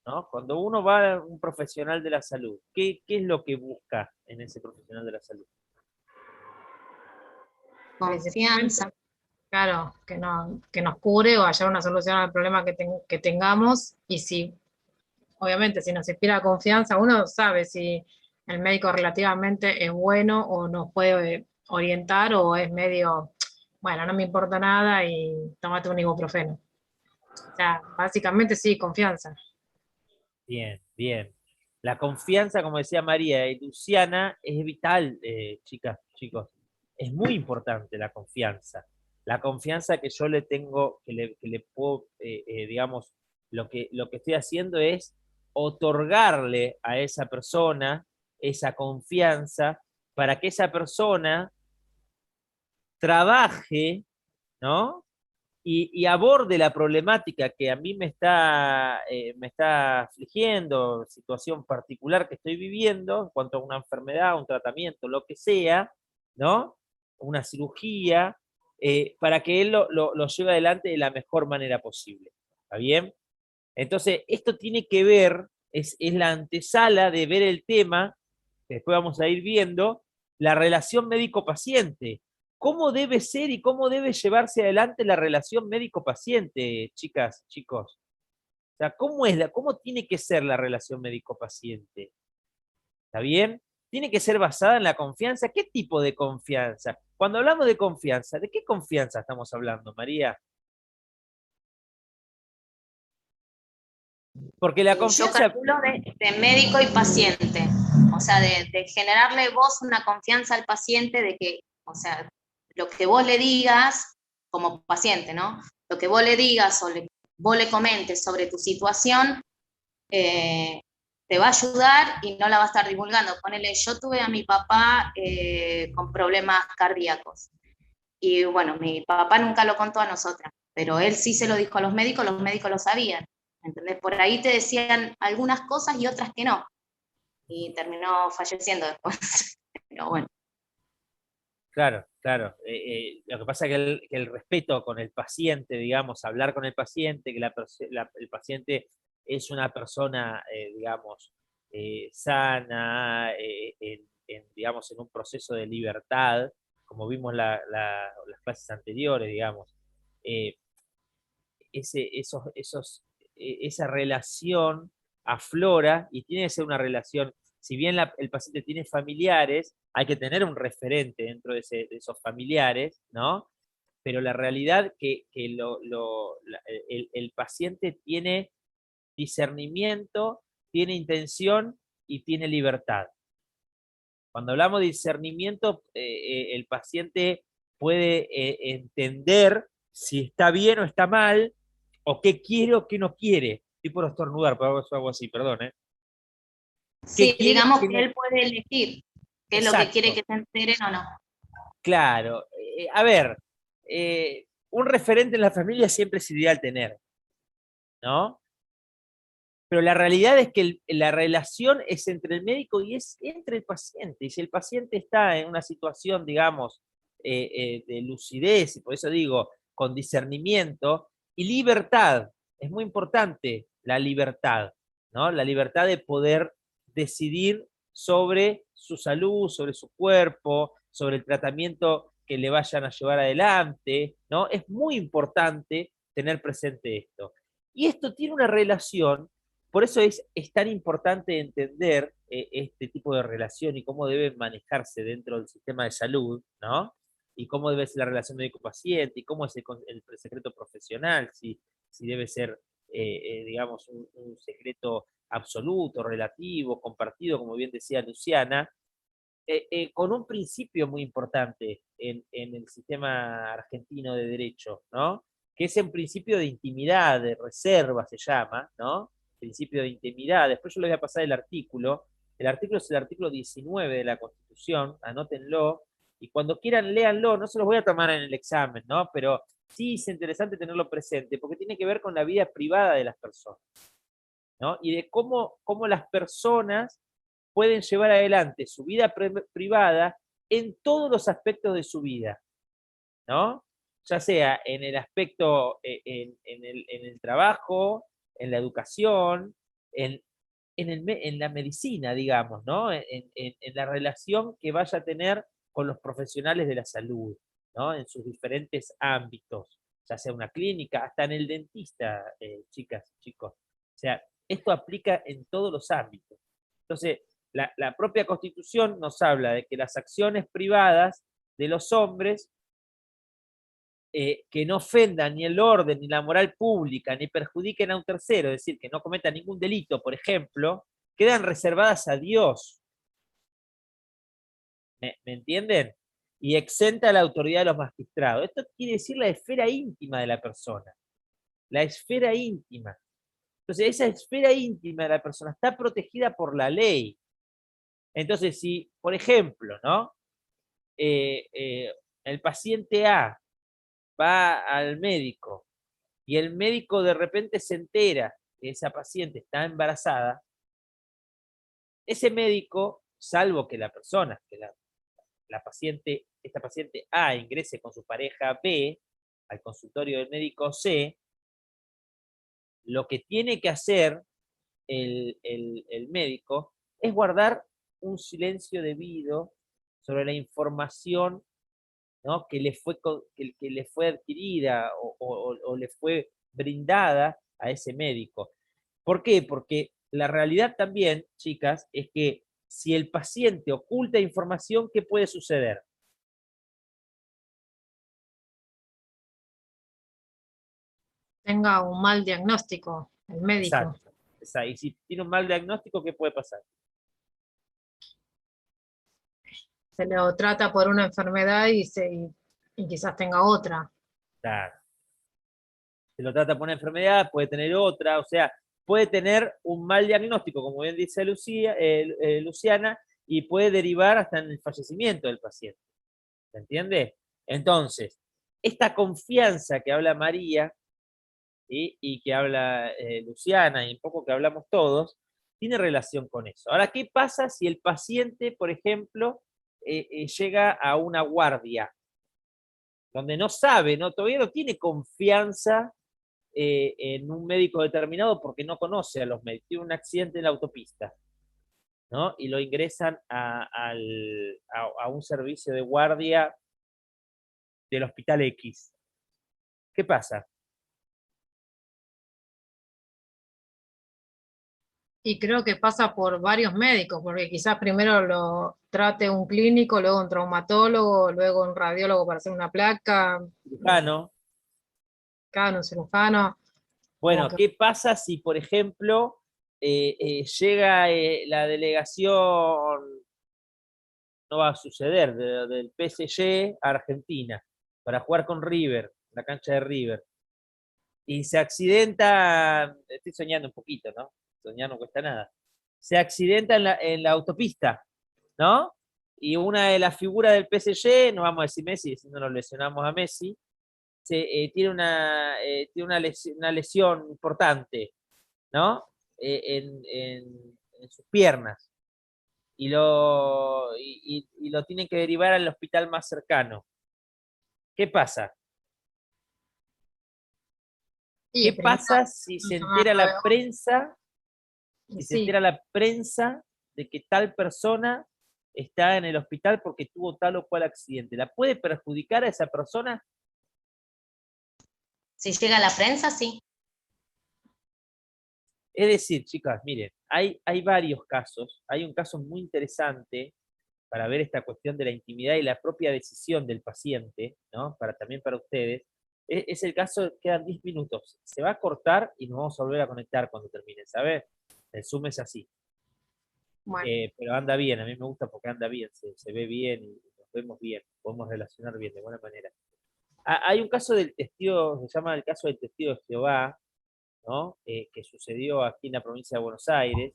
¿no? Cuando uno va a un profesional de la salud, ¿qué es lo que busca en ese profesional de la salud? Confianza. Claro, que nos cure o hallar una solución al problema que tengamos, y si, obviamente, si nos inspira confianza, uno sabe si el médico relativamente es bueno o nos puede orientar, o es medio, bueno, no me importa nada y tómate un ibuprofeno. O sea, básicamente sí, confianza. Bien, bien. La confianza, como decía María y Luciana, es vital, chicas, chicos. Es muy importante la confianza. La confianza que yo le tengo, que le puedo, digamos, lo que estoy haciendo es otorgarle a esa persona esa confianza para que esa persona trabaje, ¿no? Y aborde la problemática que a mí me está afligiendo, situación particular que estoy viviendo, en cuanto a una enfermedad, un tratamiento, lo que sea, ¿no? Una cirugía, para que él lo lleve adelante de la mejor manera posible. ¿Está bien? Entonces, esto tiene que ver, es la antesala de ver el tema, que después vamos a ir viendo, la relación médico-paciente. ¿Cómo debe ser y cómo debe llevarse adelante la relación médico-paciente, chicas, chicos? O sea, cómo tiene que ser la relación médico-paciente? ¿Está bien? Tiene que ser basada en la confianza. ¿Qué tipo de confianza? Cuando hablamos de confianza, ¿de qué confianza estamos hablando, María? Porque la Yo confianza... calculo de médico y paciente, o sea, de generarle vos una confianza al paciente de que, o sea, lo que vos le digas como paciente, ¿no? Lo que vos le digas o vos le comentes sobre tu situación, te va a ayudar y no la va a estar divulgando. Ponele, yo tuve a mi papá con problemas cardíacos y bueno, mi papá nunca lo contó a nosotras, pero él sí se lo dijo a los médicos lo sabían. ¿Entendés? Por ahí te decían algunas cosas y otras que no. Y terminó falleciendo después. Pero bueno. Claro, claro. Lo que pasa es que que el respeto con el paciente, digamos, hablar con el paciente, que el paciente es una persona, digamos, sana, digamos, en un proceso de libertad, como vimos las clases anteriores, digamos. Eh, esa relación aflora y tiene que ser una relación, si bien el paciente tiene familiares, hay que tener un referente dentro de esos familiares, ¿no? Pero la realidad que el paciente tiene discernimiento, tiene intención y tiene libertad. Cuando hablamos de discernimiento, el paciente puede entender si está bien o está mal, o qué quiere o qué no quiere. Estoy por estornudar, pero hago así, perdón, ¿eh? ¿Qué Sí, quiere digamos qué que no? él puede elegir qué es lo que quiere Exacto, que se enteren o no. claro. A ver, un referente en la familia siempre es ideal tener, ¿no? Pero la realidad es que la relación es entre el médico y es entre el paciente. Y si el paciente está en una situación, digamos, de lucidez, y por eso digo, con discernimiento y libertad, es muy importante la libertad, ¿no? La libertad de poder decidir sobre su salud, sobre su cuerpo, sobre el tratamiento que le vayan a llevar adelante, ¿no? Es muy importante tener presente esto. Y esto tiene una relación, por eso es tan importante entender este tipo de relación y cómo debe manejarse dentro del sistema de salud, ¿no? Y cómo debe ser la relación médico-paciente, y cómo es el secreto profesional, si debe ser, digamos, un secreto absoluto, relativo, compartido, como bien decía Luciana, con un principio muy importante en el sistema argentino de derecho, ¿no? Que es un principio de intimidad, de reserva se llama, ¿no? Principio de intimidad. Después yo les voy a pasar el artículo. El artículo es el artículo 19 de la Constitución, anótenlo, y cuando quieran léanlo, no se los voy a tomar en el examen, ¿no? Pero sí es interesante tenerlo presente, porque tiene que ver con la vida privada de las personas, ¿no? Y de cómo las personas pueden llevar adelante su vida privada en todos los aspectos de su vida, ¿no? Ya sea en el aspecto, en el trabajo, en la educación, en la medicina, digamos, ¿no? En la relación que vaya a tener con los profesionales de la salud, ¿no? En sus diferentes ámbitos, ya sea una clínica, hasta en el dentista, chicas y chicos. O sea, esto aplica en todos los ámbitos. Entonces, la propia Constitución nos habla de que las acciones privadas de los hombres que no ofendan ni el orden ni la moral pública, ni perjudiquen a un tercero, es decir, que no cometan ningún delito, por ejemplo, quedan reservadas a Dios. ¿Me entienden? Y exenta a la autoridad de los magistrados. Esto quiere decir la esfera íntima de la persona. La esfera íntima. Entonces, esa esfera íntima de la persona está protegida por la ley. Entonces, si, por ejemplo, ¿no? El paciente A va al médico y el médico de repente se entera que esa paciente está embarazada, ese médico, salvo que la persona, que esta paciente A ingrese con su pareja B al consultorio del médico C, lo que tiene que hacer el médico es guardar un silencio debido sobre la información, ¿no? que le fue adquirida o le fue brindada a ese médico. ¿Por qué? Porque la realidad también, chicas, es que si el paciente oculta información, ¿qué puede suceder? Tenga un mal diagnóstico, el médico. Exacto. Y si tiene un mal diagnóstico, ¿qué puede pasar? Se lo trata por una enfermedad y quizás tenga otra. Claro. Se lo trata por una enfermedad, puede tener otra, o sea, puede tener un mal diagnóstico, como bien dice Luciana, y puede derivar hasta en el fallecimiento del paciente. ¿Se entiende? Entonces, esta confianza que habla María, ¿sí? Y que habla Luciana, y un poco que hablamos todos, tiene relación con eso. Ahora, ¿qué pasa si el paciente, por ejemplo, llega a una guardia, donde no sabe, todavía no tiene confianza en un médico determinado porque no conoce a los médicos, tiene un accidente en la autopista, ¿no? Y lo ingresan a un servicio de guardia del Hospital X? ¿Qué pasa? Y creo que pasa por varios médicos, porque quizás primero lo trate un clínico, luego un traumatólogo, luego un radiólogo para hacer una placa, Cirujano. un cirujano. Bueno, que... ¿qué pasa si, por ejemplo, llega la delegación, no va a suceder, del PSG a Argentina, para jugar con River, la cancha de River, y se accidenta, estoy soñando un poquito, ¿no? Soñar no cuesta nada. Se accidenta en la autopista, ¿no? Y una de las figuras del PSG, no vamos a decir Messi, si no nos lesionamos a Messi, tiene una lesión importante, ¿no? En sus piernas. Y lo tienen que derivar al hospital más cercano. ¿Qué pasa? ¿Qué pasa si se entera la prensa? Si se entera la prensa de que tal persona está en el hospital porque tuvo tal o cual accidente, ¿la puede perjudicar a esa persona? Si llega a la prensa, sí. Es decir, chicas, miren, hay varios casos. Hay un caso muy interesante para ver esta cuestión de la intimidad y la propia decisión del paciente, ¿no? También para ustedes. Es el caso, quedan 10 minutos. Se va a cortar y nos vamos a volver a conectar cuando termine, ¿sabes? El Zoom es así. Bueno. Pero anda bien, a mí me gusta porque anda bien, se ve bien y nos vemos bien, podemos relacionar bien, de buena manera. Hay un caso del testigo, se llama el caso del testigo de Jehová, ¿no? Que sucedió aquí en la provincia de Buenos Aires.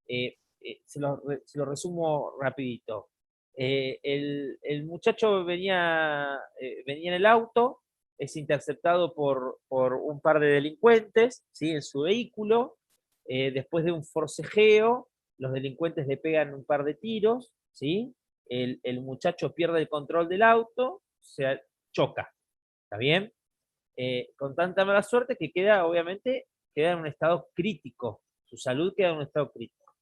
Se lo resumo rapidito. El muchacho venía en el auto, es interceptado por un par de delincuentes, ¿sí? En su vehículo. Después de un forcejeo, los delincuentes le pegan un par de tiros, ¿sí? El muchacho pierde el control del auto, se choca, ¿está bien? Con tanta mala suerte que obviamente, queda en un estado crítico, su salud queda en un estado crítico.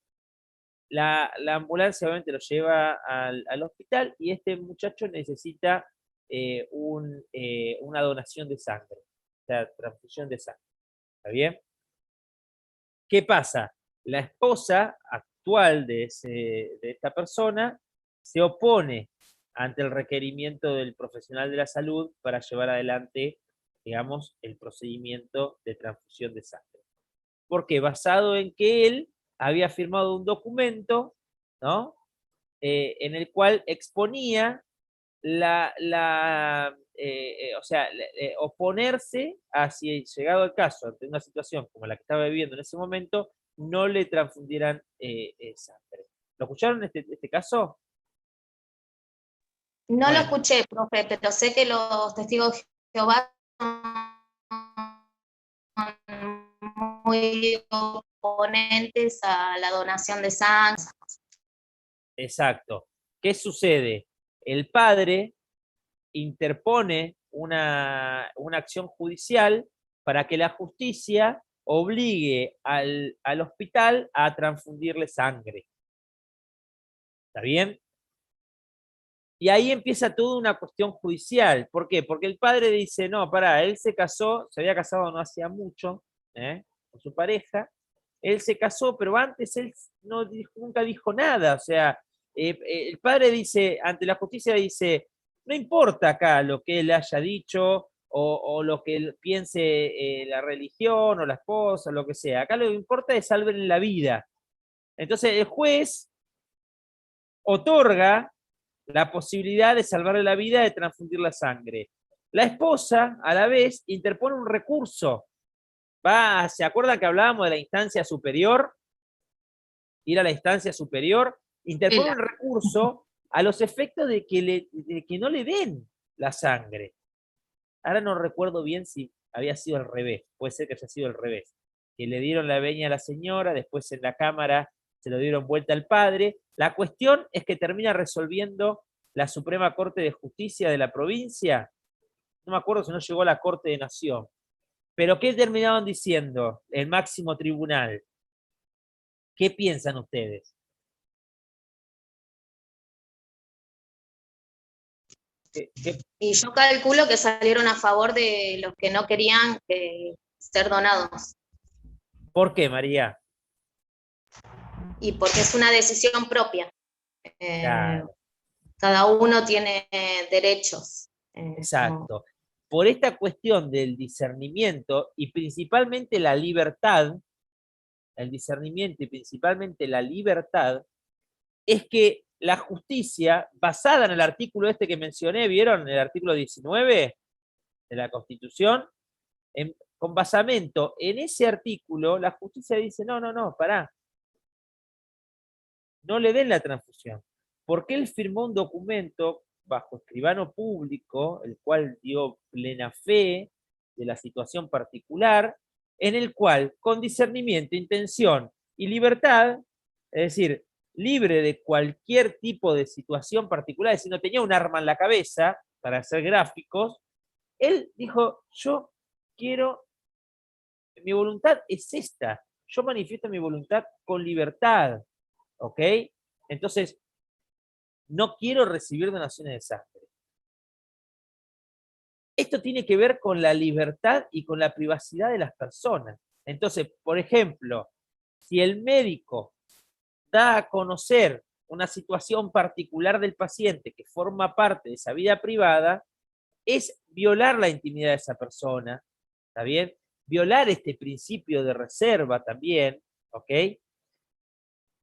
La ambulancia obviamente lo lleva al hospital y este muchacho necesita una donación de sangre, o sea, transfusión de sangre. ¿Está bien? ¿Qué pasa? La esposa actual de esta persona se opone ante el requerimiento del profesional de la salud para llevar adelante, digamos, el procedimiento de transfusión de sangre. ¿Por qué? Basado en que él había firmado un documento, ¿no? En el cual exponía o sea, oponerse a si llegado el caso, ante una situación como la que estaba viviendo en ese momento, no le transfundieran sangre. ¿Lo escucharon este caso? No lo Bueno, escuché, profe, pero sé que los testigos de Jehová son muy oponentes a la donación de sangre. exacto. ¿Qué sucede? El padre interpone una acción judicial para que la justicia obligue al hospital a transfundirle sangre. ¿Está bien? Y ahí empieza toda una cuestión judicial. ¿Por qué? Porque el padre dice, no, pará, él se casó, se había casado no hacía mucho, con su pareja, él se casó, pero antes él nunca dijo nada. O sea, el padre dice, ante la justicia dice, no importa acá lo que él haya dicho o lo que él piense la religión o la esposa, lo que sea. Acá lo que importa es salvarle la vida. Entonces el juez otorga la posibilidad de salvarle la vida, de transfundir la sangre. La esposa, a la vez, interpone un recurso. ¿Se acuerdan que hablábamos de la instancia superior? Ir a la instancia superior, interpone un recurso a los efectos de que no le den la sangre. Ahora no recuerdo bien si había sido al revés, puede ser que haya sido al revés, que le dieron la veña a la señora, después en la cámara se lo dieron vuelta al padre. La cuestión es que termina resolviendo la Suprema Corte de Justicia de la provincia, no me acuerdo si no llegó a la Corte de Nación, pero ¿qué terminaron diciendo el máximo tribunal? ¿Qué piensan ustedes? Y yo calculo que salieron a favor de los que no querían ser donados. ¿Por qué, María? Y porque es una decisión propia. Claro. Cada uno tiene derechos. Exacto. Por esta cuestión del discernimiento y principalmente la libertad, el discernimiento y principalmente la libertad, es que la justicia, basada en el artículo este que mencioné, ¿vieron? El artículo 19 de la Constitución, con basamento en ese artículo, la justicia dice, no, pará, no le den la transfusión, porque él firmó un documento bajo escribano público, el cual dio plena fe de la situación particular, en el cual, con discernimiento, intención y libertad, es decir, libre de cualquier tipo de situación particular, es decir, no tenía un arma en la cabeza para hacer gráficos, él dijo, yo quiero, mi voluntad es esta, yo manifiesto mi voluntad con libertad, ¿ok? Entonces, no quiero recibir donaciones de sangre. Esto tiene que ver con la libertad y con la privacidad de las personas. Entonces, por ejemplo, si el médico da a conocer una situación particular del paciente que forma parte de esa vida privada, es violar la intimidad de esa persona, ¿está bien? Violar este principio de reserva también, ¿ok?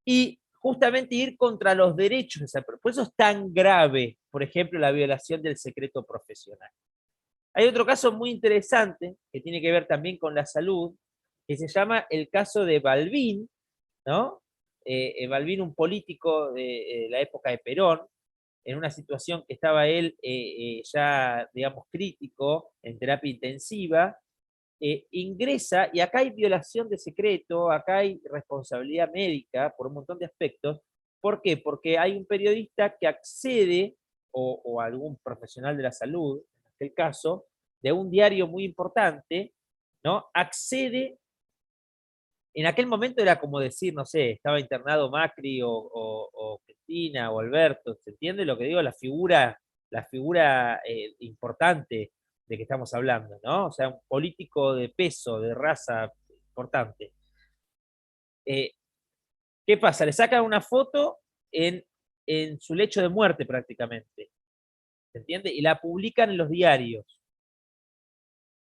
Y justamente ir contra los derechos de esa persona. Por eso es tan grave, por ejemplo, la violación del secreto profesional. Hay otro caso muy interesante que tiene que ver también con la salud, que se llama el caso de Balbín, ¿no? Balbín, un político de la época de Perón, en una situación que estaba él ya, digamos, crítico, en terapia intensiva, ingresa, y acá hay violación de secreto, acá hay responsabilidad médica por un montón de aspectos. ¿Por qué? Porque hay un periodista que accede, o algún profesional de la salud, en aquel caso, de un diario muy importante, ¿no? Accede en aquel momento era como decir, no sé, estaba internado Macri o Cristina o Alberto, ¿se entiende lo que digo? La figura importante de que estamos hablando, ¿no? O sea, un político de peso, de raza importante. ¿Qué pasa? Le sacan una foto en su lecho de muerte prácticamente, ¿se entiende? Y la publican en los diarios.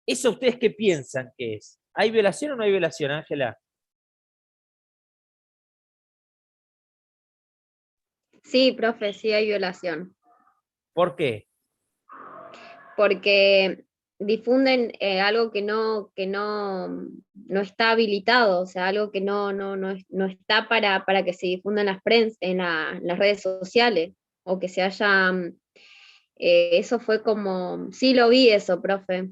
¿Eso ustedes qué piensan que es? ¿Hay violación o no hay violación, Ángela? Sí, profe, sí hay violación. ¿Por qué? Porque difunden algo que no está habilitado, o sea, algo que no está para que se difunda en las redes sociales, o que se haya, eso fue como, sí lo vi eso, profe,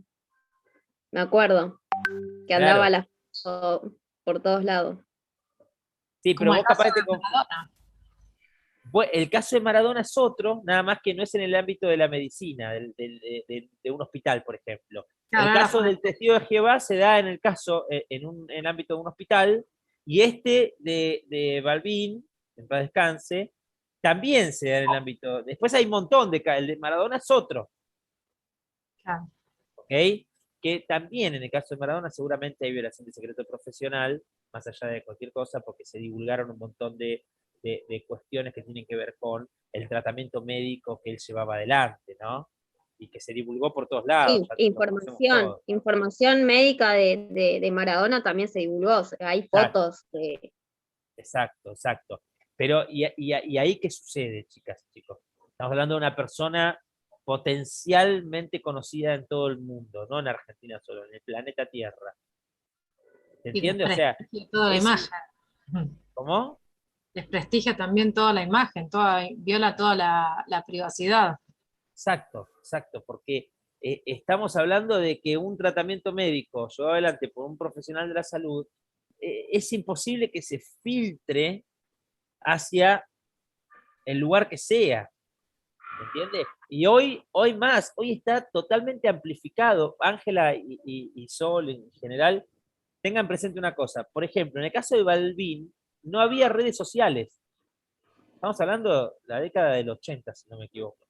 me acuerdo, que andaba Claro. la foto por todos lados. Sí, pero Como el vos caso capaz de Maradona. El caso de Maradona es otro, nada más que no es en el ámbito de la medicina, de un hospital, por ejemplo. Claro, El ahora caso del testigo de Jehová se da en el caso, en el ámbito de un hospital, y este de Balbín, en paz descanse, también se da en el ámbito. Después hay un montón el de Maradona es otro, claro. ¿ok? Que también en el caso de Maradona seguramente hay violación de secreto profesional, más allá de cualquier cosa, porque se divulgaron un montón de cuestiones que tienen que ver con el tratamiento médico que él llevaba adelante, ¿no? Y que se divulgó por todos lados, Sí, ya lo conocemos todos. información médica de Maradona también se divulgó, o sea, hay Exacto, fotos de... exacto, exacto. Pero, ¿y ahí qué sucede, chicas y chicos? Estamos hablando de una persona potencialmente conocida en todo el mundo, no en Argentina solo, en el planeta Tierra. ¿Se Y entiende? O sea, desprestigia toda la es, imagen. ¿cómo? Desprestigia también toda la imagen, viola toda la privacidad. Exacto, exacto, porque estamos hablando de que un tratamiento médico llevado adelante por un profesional de la salud, es imposible que se filtre hacia el lugar que sea, ¿entiendes? Y hoy más, hoy está totalmente amplificado. Ángela y Sol en general, tengan presente una cosa. Por ejemplo, en el caso de Balbín, no había redes sociales. Estamos hablando de la década del 80, si no me equivoco.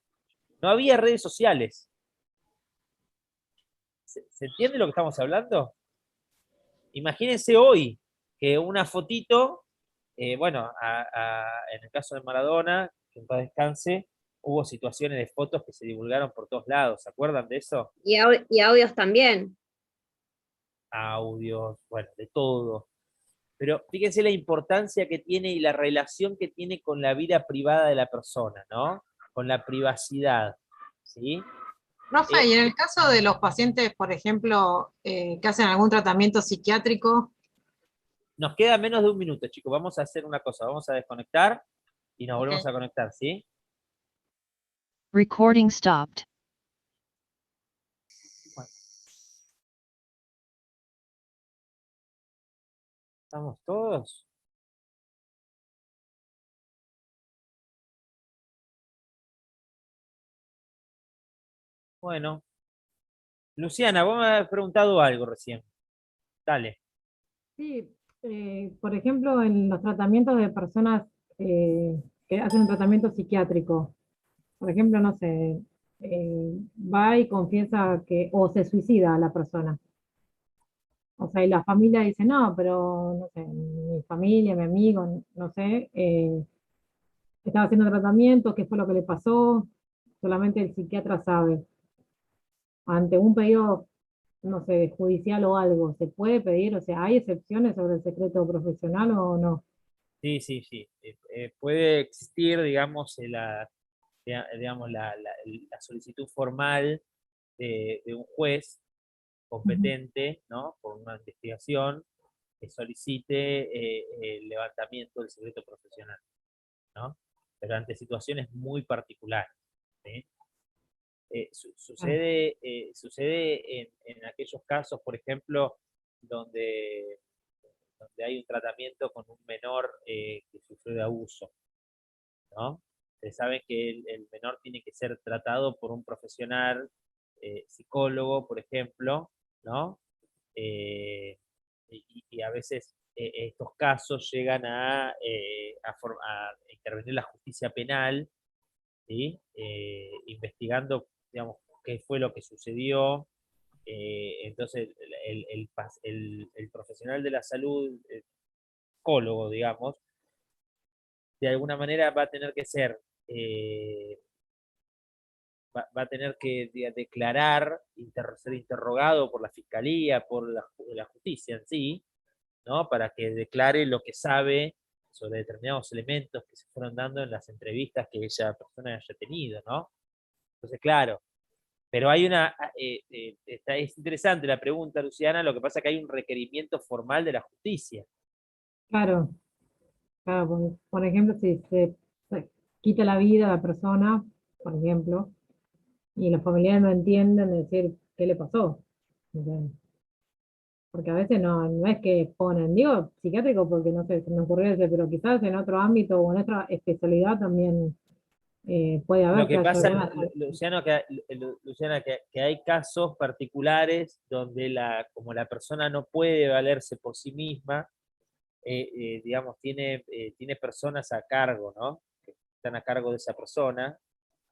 No había redes sociales. ¿Se entiende lo que estamos hablando? Imagínense hoy que una fotito, bueno, en el caso de Maradona, que en paz descanse, hubo situaciones de fotos que se divulgaron por todos lados. ¿Se acuerdan de eso? Y audios también. Audios, bueno, de todo. Pero fíjense la importancia que tiene y la relación que tiene con la vida privada de la persona, ¿no? Con la privacidad, ¿sí? Profe, y en el caso de los pacientes, por ejemplo, que hacen algún tratamiento psiquiátrico, Nos queda menos de un minuto, chicos. Vamos a hacer una cosa, vamos a desconectar y nos volvemos ok, a conectar, ¿sí? Recording stopped. Bueno, ¿estamos todos? Bueno, Luciana, vos me habías preguntado algo recién. Dale. sí, por ejemplo, en los tratamientos de personas que hacen un tratamiento psiquiátrico, por ejemplo, no sé, va y confiesa que, o se suicida la persona. O sea, y la familia dice, no, pero, no sé, mi familia, mi amigo, no sé, estaba haciendo tratamiento, qué fue lo que le pasó, solamente el psiquiatra sabe. Ante un pedido, no sé, judicial o algo, ¿se puede pedir? O sea, ¿hay excepciones sobre el secreto profesional o no? Sí, sí, sí. Puede existir, digamos, digamos la solicitud formal de un juez Ujú. competente, ¿no? Por una investigación que solicite el levantamiento del secreto profesional, ¿no? Pero ante situaciones muy particulares, ¿sí? Ah, Sucede en aquellos casos, por ejemplo, donde hay un tratamiento con un menor que sufrió de abuso, ¿no? Se sabe que el menor tiene que ser tratado por un profesional, psicólogo, por ejemplo, ¿no? Y a veces estos casos llegan a intervenir la justicia penal, ¿sí? Investigando, digamos, qué fue lo que sucedió. Entonces, el profesional de la salud, psicólogo, digamos, de alguna manera va a tener que ser, va a tener que declarar, ser interrogado por la fiscalía, por la justicia en sí, ¿no? Para que declare lo que sabe sobre determinados elementos que se fueron dando en las entrevistas que esa persona haya tenido, ¿no? Entonces, claro, pero hay es interesante la pregunta, Luciana, lo que pasa es que hay un requerimiento formal de la justicia. Claro, claro, porque, por ejemplo, si se quita la vida a la persona, por ejemplo, y los familiares no entienden decir qué le pasó. O sea, porque a veces no es que ponen, digo psiquiátrico porque no sé, se me ocurrió ese, pero quizás en otro ámbito o en otra especialidad también puede Lo haber que que haya pasa, alguna. Luciana, que hay casos particulares donde como la persona no puede valerse por sí misma, digamos, tiene personas a cargo, ¿no? Que están a cargo de esa persona.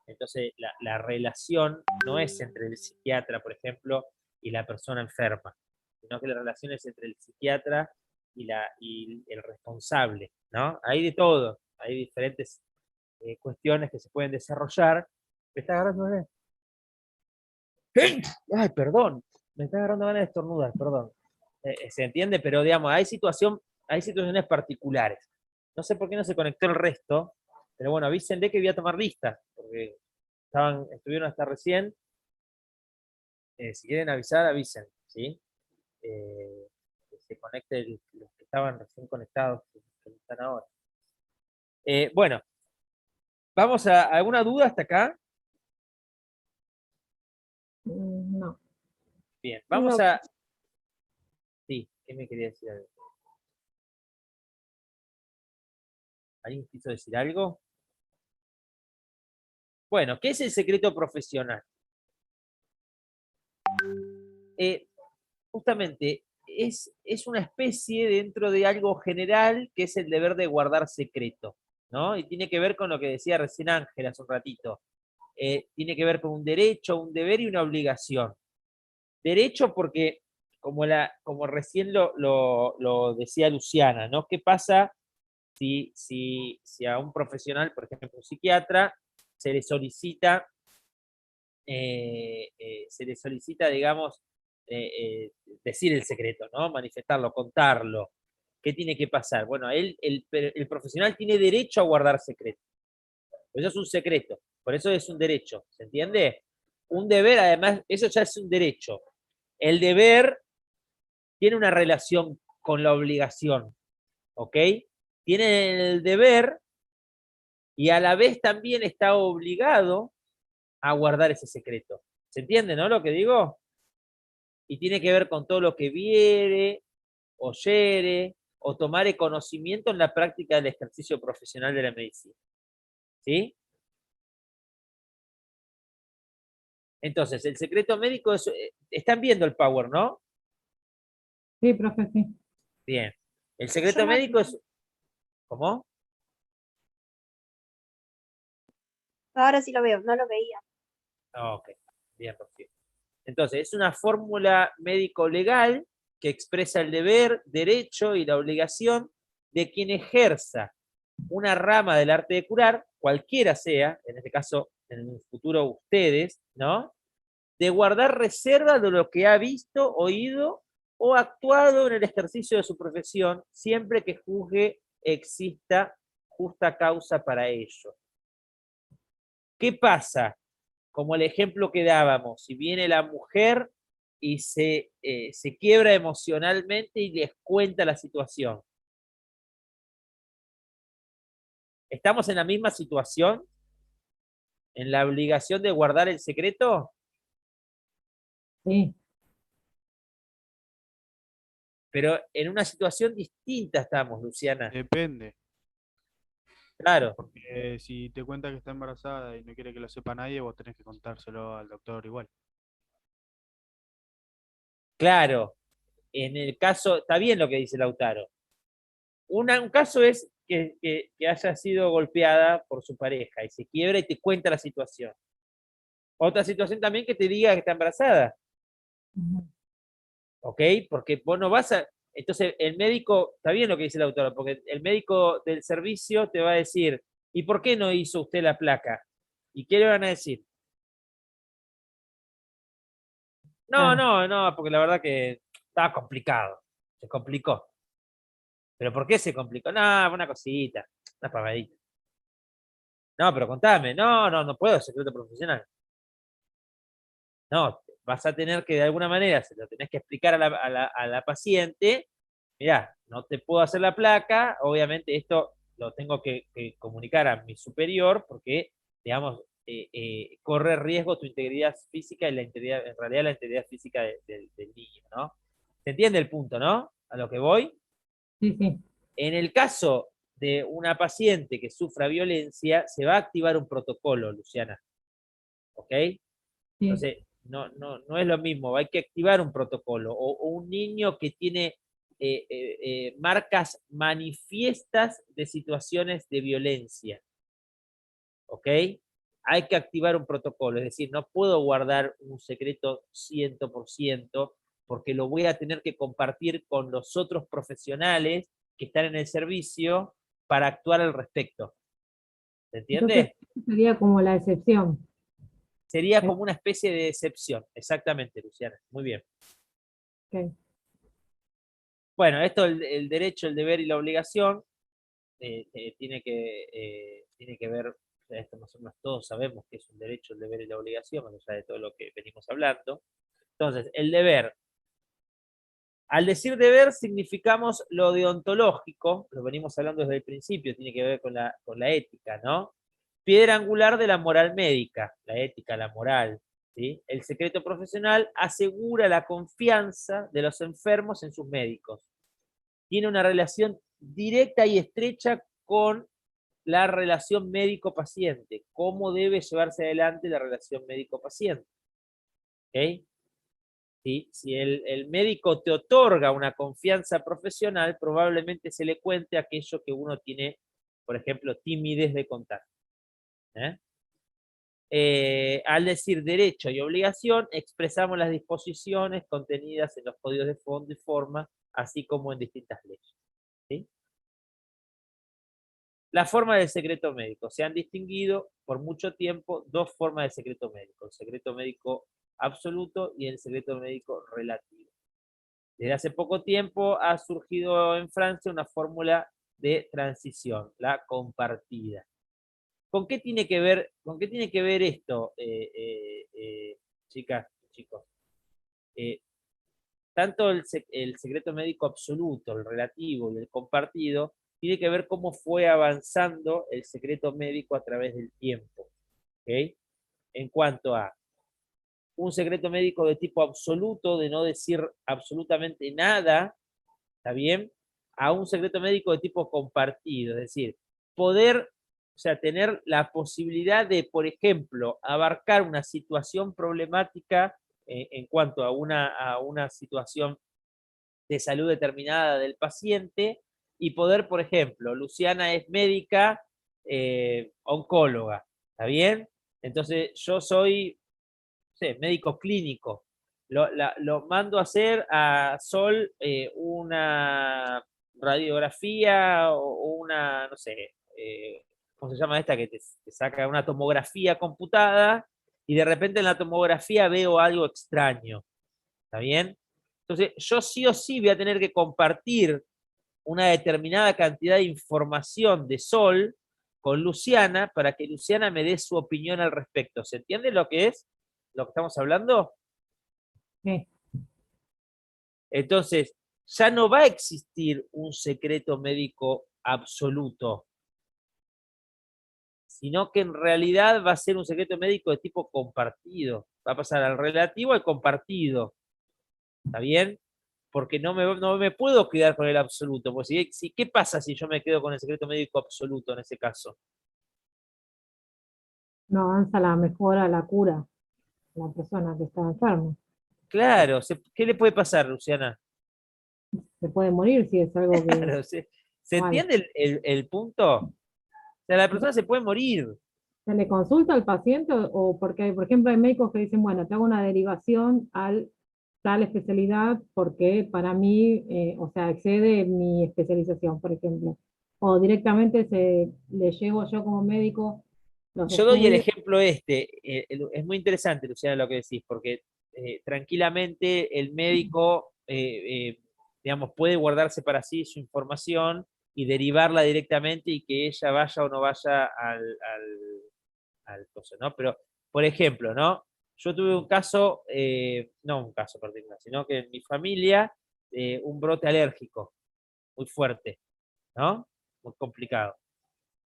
Entonces, la relación no es entre el psiquiatra, por ejemplo, y la persona enferma, sino que la relación es entre el psiquiatra y el responsable, ¿no? Hay de todo, hay diferentes cuestiones que se pueden desarrollar. ¿Me está agarrando ganas? Ay, perdón, me está agarrando ganas de estornudar, perdón. ¿Se entiende? Pero digamos, hay situaciones particulares. No sé por qué no se conectó el resto, pero bueno, avísenle que voy a tomar lista, porque estuvieron hasta recién. Si quieren avisar, avisen, ¿sí? Que se conecte los que estaban recién conectados, que no están ahora. Bueno, vamos a alguna duda hasta acá. No. Bien, vamos No. a. Sí, ¿qué me quería decir? ¿Alguien quiso decir algo? Bueno, ¿qué es el secreto profesional? Justamente es una especie dentro de algo general que es el deber de guardar secreto, ¿no? Y tiene que ver con lo que decía recién Ángel hace un ratito. Tiene que ver con un derecho, un deber y una obligación. Derecho porque, como recién lo decía Luciana, ¿no? ¿Qué pasa si a un profesional, por ejemplo, un psiquiatra, se le solicita, digamos, decir el secreto, ¿no? Manifestarlo, contarlo? ¿Qué tiene que pasar? Bueno, el profesional tiene derecho a guardar secreto. Eso es un secreto, por eso es un derecho, ¿se entiende? Un deber, además, eso ya es un derecho. El deber tiene una relación con la obligación, ¿ok? Tiene el deber y a la vez también está obligado a guardar ese secreto. ¿Se entiende, no, lo que digo? Y tiene que ver con todo lo que viere, oyere, o tomare conocimiento en la práctica del ejercicio profesional de la medicina. ¿Sí? Entonces, el secreto médico es, están viendo el power, ¿no? Sí, profe, sí. Bien. El secreto médico es, ¿cómo? Ahora sí lo veo, no lo veía. Ok, bien, perfecto. Entonces, es una fórmula médico-legal que expresa el deber, derecho y la obligación de quien ejerza una rama del arte de curar, cualquiera sea, en este caso, en el futuro ustedes, ¿no? De guardar reserva de lo que ha visto, oído o actuado en el ejercicio de su profesión, siempre que juzgue exista justa causa para ello. ¿Qué pasa? Como el ejemplo que dábamos, si viene la mujer y se quiebra emocionalmente y les cuenta la situación. ¿Estamos en la misma situación? ¿En la obligación de guardar el secreto? Sí, Pero en una situación distinta estamos, Luciana. Depende, Claro, porque si te cuenta que está embarazada y no quiere que lo sepa nadie, vos tenés que contárselo al doctor igual. claro. En el caso, está bien lo que dice Lautaro. Un caso es que haya sido golpeada por su pareja y se quiebra y te cuenta la situación. Otra situación también que te diga que está embarazada, Ujú. ¿ok? Porque vos no vas a... Entonces, el médico, está bien lo que dice la autora, porque el médico del servicio te va a decir, ¿y por qué no hizo usted la placa? ¿Y qué le van a decir? No, Claro. no, porque la verdad que estaba complicado, se complicó. ¿Pero por qué se complicó? No, una cosita, una pavadita. No, pero contame, no puedo, secreto profesional. No, vas a tener que de alguna manera, se lo tenés que explicar a la paciente, mirá, no te puedo hacer la placa, obviamente esto lo tengo que comunicar a mi superior porque, digamos, corre riesgo tu integridad física y la integridad, en realidad la integridad física del niño, ¿no? ¿Se entiende el punto, no? A lo que voy. Sí, sí. En el caso de una paciente que sufra violencia, se va a activar un protocolo, Luciana, ¿ok? Sí. Entonces, no es lo mismo, hay que activar un protocolo. O un niño que tiene marcas manifiestas de situaciones de violencia, ¿ok? Hay que activar un protocolo, es decir, no puedo guardar un secreto 100% porque lo voy a tener que compartir con los otros profesionales que están en el servicio para actuar al respecto. ¿Se Entonces, entiende? sería como la excepción. Sería ¿Eh? como una especie de excepción. Exactamente, Luciana. Muy bien. Ok. Bueno, esto, el derecho, el deber y la obligación, tiene que ver, o sea, esto más o menos todos sabemos que es un derecho, el deber y la obligación, más allá de todo lo que venimos hablando. Entonces, el deber. Al decir deber, significamos lo deontológico, lo venimos hablando desde el principio, tiene que ver con la ética, ¿no? Piedra angular de la moral médica, la ética, la moral, ¿sí? El secreto profesional asegura la confianza de los enfermos en sus médicos. Tiene una relación directa y estrecha con la relación médico-paciente, cómo debe llevarse adelante la relación médico-paciente. ¿Ok? ¿Sí? Si el médico te otorga una confianza profesional, probablemente se le cuente aquello que uno tiene, por ejemplo, timidez de contar. ¿Eh? Al decir derecho y obligación, expresamos las disposiciones contenidas en los códigos de fondo y forma, así como en distintas leyes. ¿Sí? La forma del secreto médico. Se han distinguido por mucho tiempo dos formas de secreto médico: el secreto médico absoluto y el secreto médico relativo. Desde hace poco tiempo ha surgido en Francia una fórmula de transición, la compartida. Con qué tiene que ver esto, chicas, chicos? Eh, Tanto el secreto médico absoluto, el relativo y el compartido, tiene que ver cómo fue avanzando el secreto médico a través del tiempo. ¿Ok? En cuanto a un secreto médico de tipo absoluto, de no decir absolutamente nada, ¿está bien? A un secreto médico de tipo compartido, es decir, poder, o sea, tener la posibilidad de, por ejemplo, abarcar una situación problemática en cuanto a una situación de salud determinada del paciente y poder, por ejemplo, Luciana es médica oncóloga, ¿está bien? Entonces yo soy, no sé, médico clínico. Lo mando a hacer a Sol una radiografía o una, no sé, ¿cómo se llama esta? Que te saca una tomografía computada y de repente en la tomografía veo algo extraño. ¿Está bien? Entonces, yo sí o sí voy a tener que compartir una determinada cantidad de información de Sol con Luciana para que Luciana me dé su opinión al respecto. ¿Se entiende lo que es lo que estamos hablando? Sí. Entonces, ya no va a existir un secreto médico absoluto, sino que en realidad va a ser un secreto médico de tipo compartido. Va a pasar al relativo al compartido. ¿Está bien? Porque no me puedo quedar con el absoluto. Pues ¿qué pasa si yo me quedo con el secreto médico absoluto en ese caso? No avanza la mejora, la cura, la persona que está enferma. Claro, ¿qué le puede pasar, Luciana? Se puede morir si es algo que Claro, ¿Se Vale. entiende el punto? O sea, la persona se puede morir. ¿Se le consulta al paciente o porque, por ejemplo, hay médicos que dicen, bueno, te hago una derivación al tal especialidad porque para mí, o sea, excede mi especialización, por ejemplo? O directamente le llevo yo como médico los Yo doy el estudios. ejemplo este, es muy interesante, Luciana, lo que decís, porque tranquilamente el médico, digamos, puede guardarse para sí su información y derivarla directamente y que ella vaya o no vaya al coso, ¿no? Pero, por ejemplo, ¿no? Yo tuve un caso, no un caso particular, sino que en mi familia, un brote alérgico muy fuerte, ¿no? Muy complicado.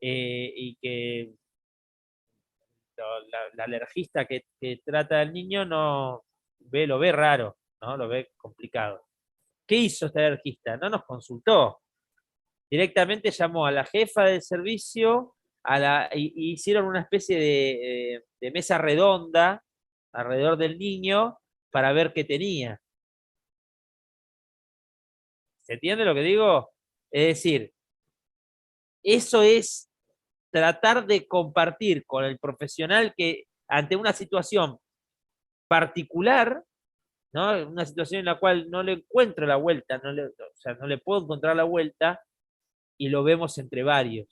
Y que la alergista que trata al niño lo ve raro, ¿no? Lo ve complicado. ¿Qué hizo este alergista? No nos consultó. Directamente llamó a la jefa del servicio y hicieron una especie de mesa redonda alrededor del niño para ver qué tenía. ¿Se entiende lo que digo? Es decir, eso es tratar de compartir con el profesional que ante una situación particular, ¿no? Una situación en la cual no le encuentro la vuelta, o sea, no le puedo encontrar la vuelta, y lo vemos entre varios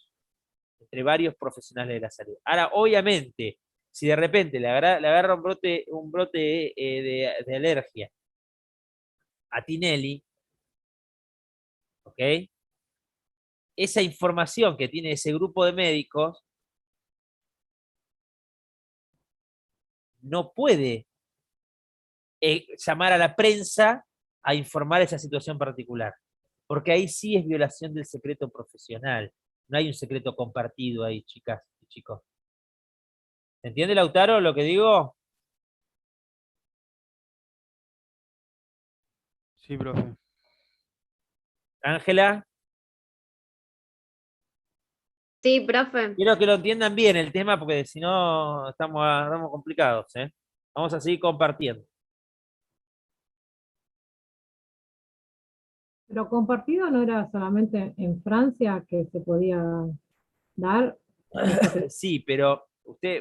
profesionales de la salud. Ahora, obviamente, si de repente le agarra un brote de alergia a Tinelli, ¿ok? Esa información que tiene ese grupo de médicos no puede llamar a la prensa a informar esa situación particular, porque ahí sí es violación del secreto profesional. No hay un secreto compartido ahí, chicas y chicos. ¿Se entiende, Lautaro, lo que digo? Sí, profe. Ángela, Sí, profe. quiero que lo entiendan bien el tema, porque si no estamos complicados, ¿eh? Vamos a seguir compartiendo. Pero compartido no era solamente en Francia que se podía dar. Sí, pero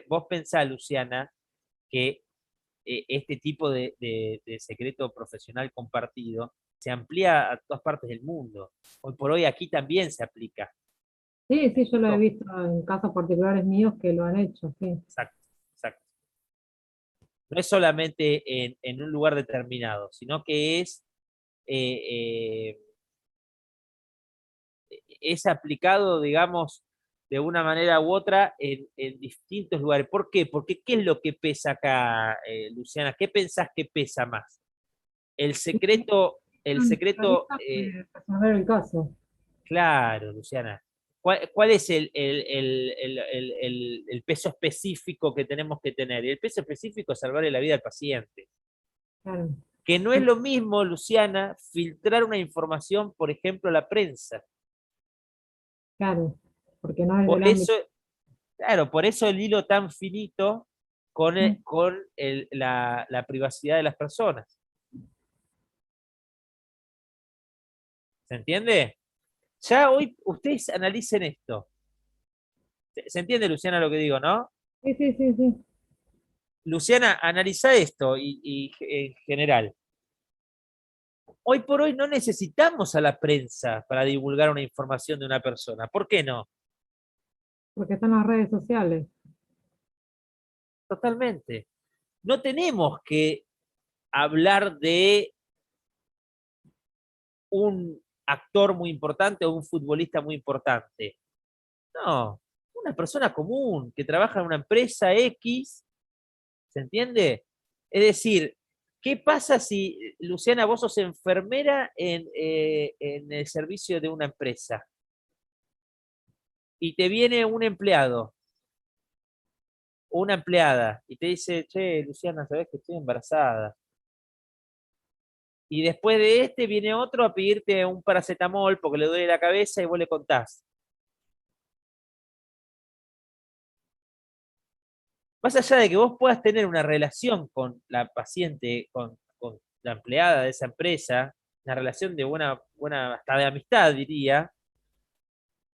vos pensás, Luciana, que este tipo de secreto profesional compartido se amplía a todas partes del mundo. Hoy por hoy aquí también se aplica. Sí, sí, yo lo he visto en casos particulares míos que lo han hecho, sí. Exacto, exacto. No es solamente en un lugar determinado, sino que es aplicado, digamos, de una manera u otra en distintos lugares. ¿Por qué? Porque ¿qué es lo que pesa acá, Luciana? ¿Qué pensás que pesa más? El secreto, Resolver el caso. claro, Luciana. ¿Cuál es el peso específico que tenemos que tener? Y el peso específico es salvarle la vida al paciente. Claro, Que no es lo mismo, Luciana, filtrar una información, por ejemplo, a la prensa. claro, porque no es Por del eso, ámbito. claro, por eso el hilo tan finito Mm. con la privacidad de las personas. ¿Se entiende? Ya hoy ustedes analicen esto. ¿Se entiende, Luciana, lo que digo, no? Sí, sí, sí, sí. Luciana, analiza esto y en general. Hoy por hoy no necesitamos a la prensa para divulgar una información de una persona. ¿Por qué no? Porque están las redes sociales. Totalmente. No tenemos que hablar de un actor muy importante o un futbolista muy importante. No, una persona común que trabaja en una empresa X, ¿se entiende? Es decir, ¿qué pasa si, Luciana, vos sos enfermera en el servicio de una empresa y te viene un empleado o una empleada y te dice, che, Luciana, sabés que estoy embarazada? Y después de este viene otro a pedirte un paracetamol porque le duele la cabeza y vos le contás. Más allá de que vos puedas tener una relación con la paciente, con la empleada de esa empresa, una relación de buena, hasta de amistad, diría,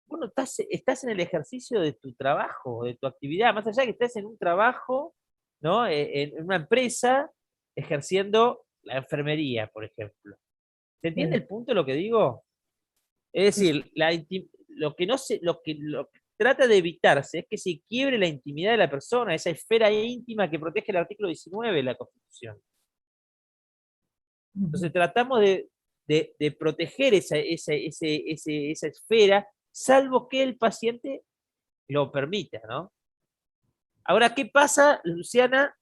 vos no estás en el ejercicio de tu trabajo, de tu actividad, más allá de que estés en un trabajo, ¿no? En una empresa, ejerciendo la enfermería, por ejemplo. ¿Se entiende Sí, el punto de lo que digo? Es sí, decir, lo que trata de evitarse es que se quiebre la intimidad de la persona, esa esfera íntima que protege el artículo 19 de la Constitución. ujú. Entonces tratamos de proteger esa esfera, salvo que el paciente lo permita, ¿no? Ahora, ¿qué pasa, Luciana?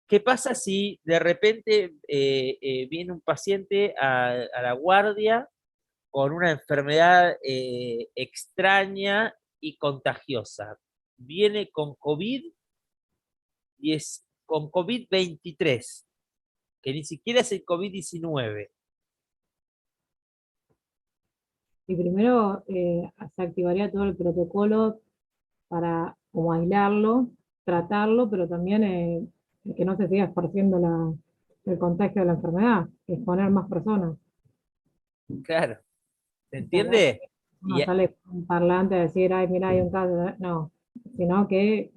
¿Qué pasa si de repente viene un paciente a la guardia con una enfermedad extraña y contagiosa? Viene con COVID y es con COVID-23, que ni siquiera es el COVID-19. Y primero se activaría todo el protocolo para como aislarlo, tratarlo, pero también que no se siga esparciendo el contagio de la enfermedad, exponer más personas. Claro, ¿se O sea, no es entiende? que Y, uno sale con un parlante a decir, ay, mira, hay un caso, no, sino que,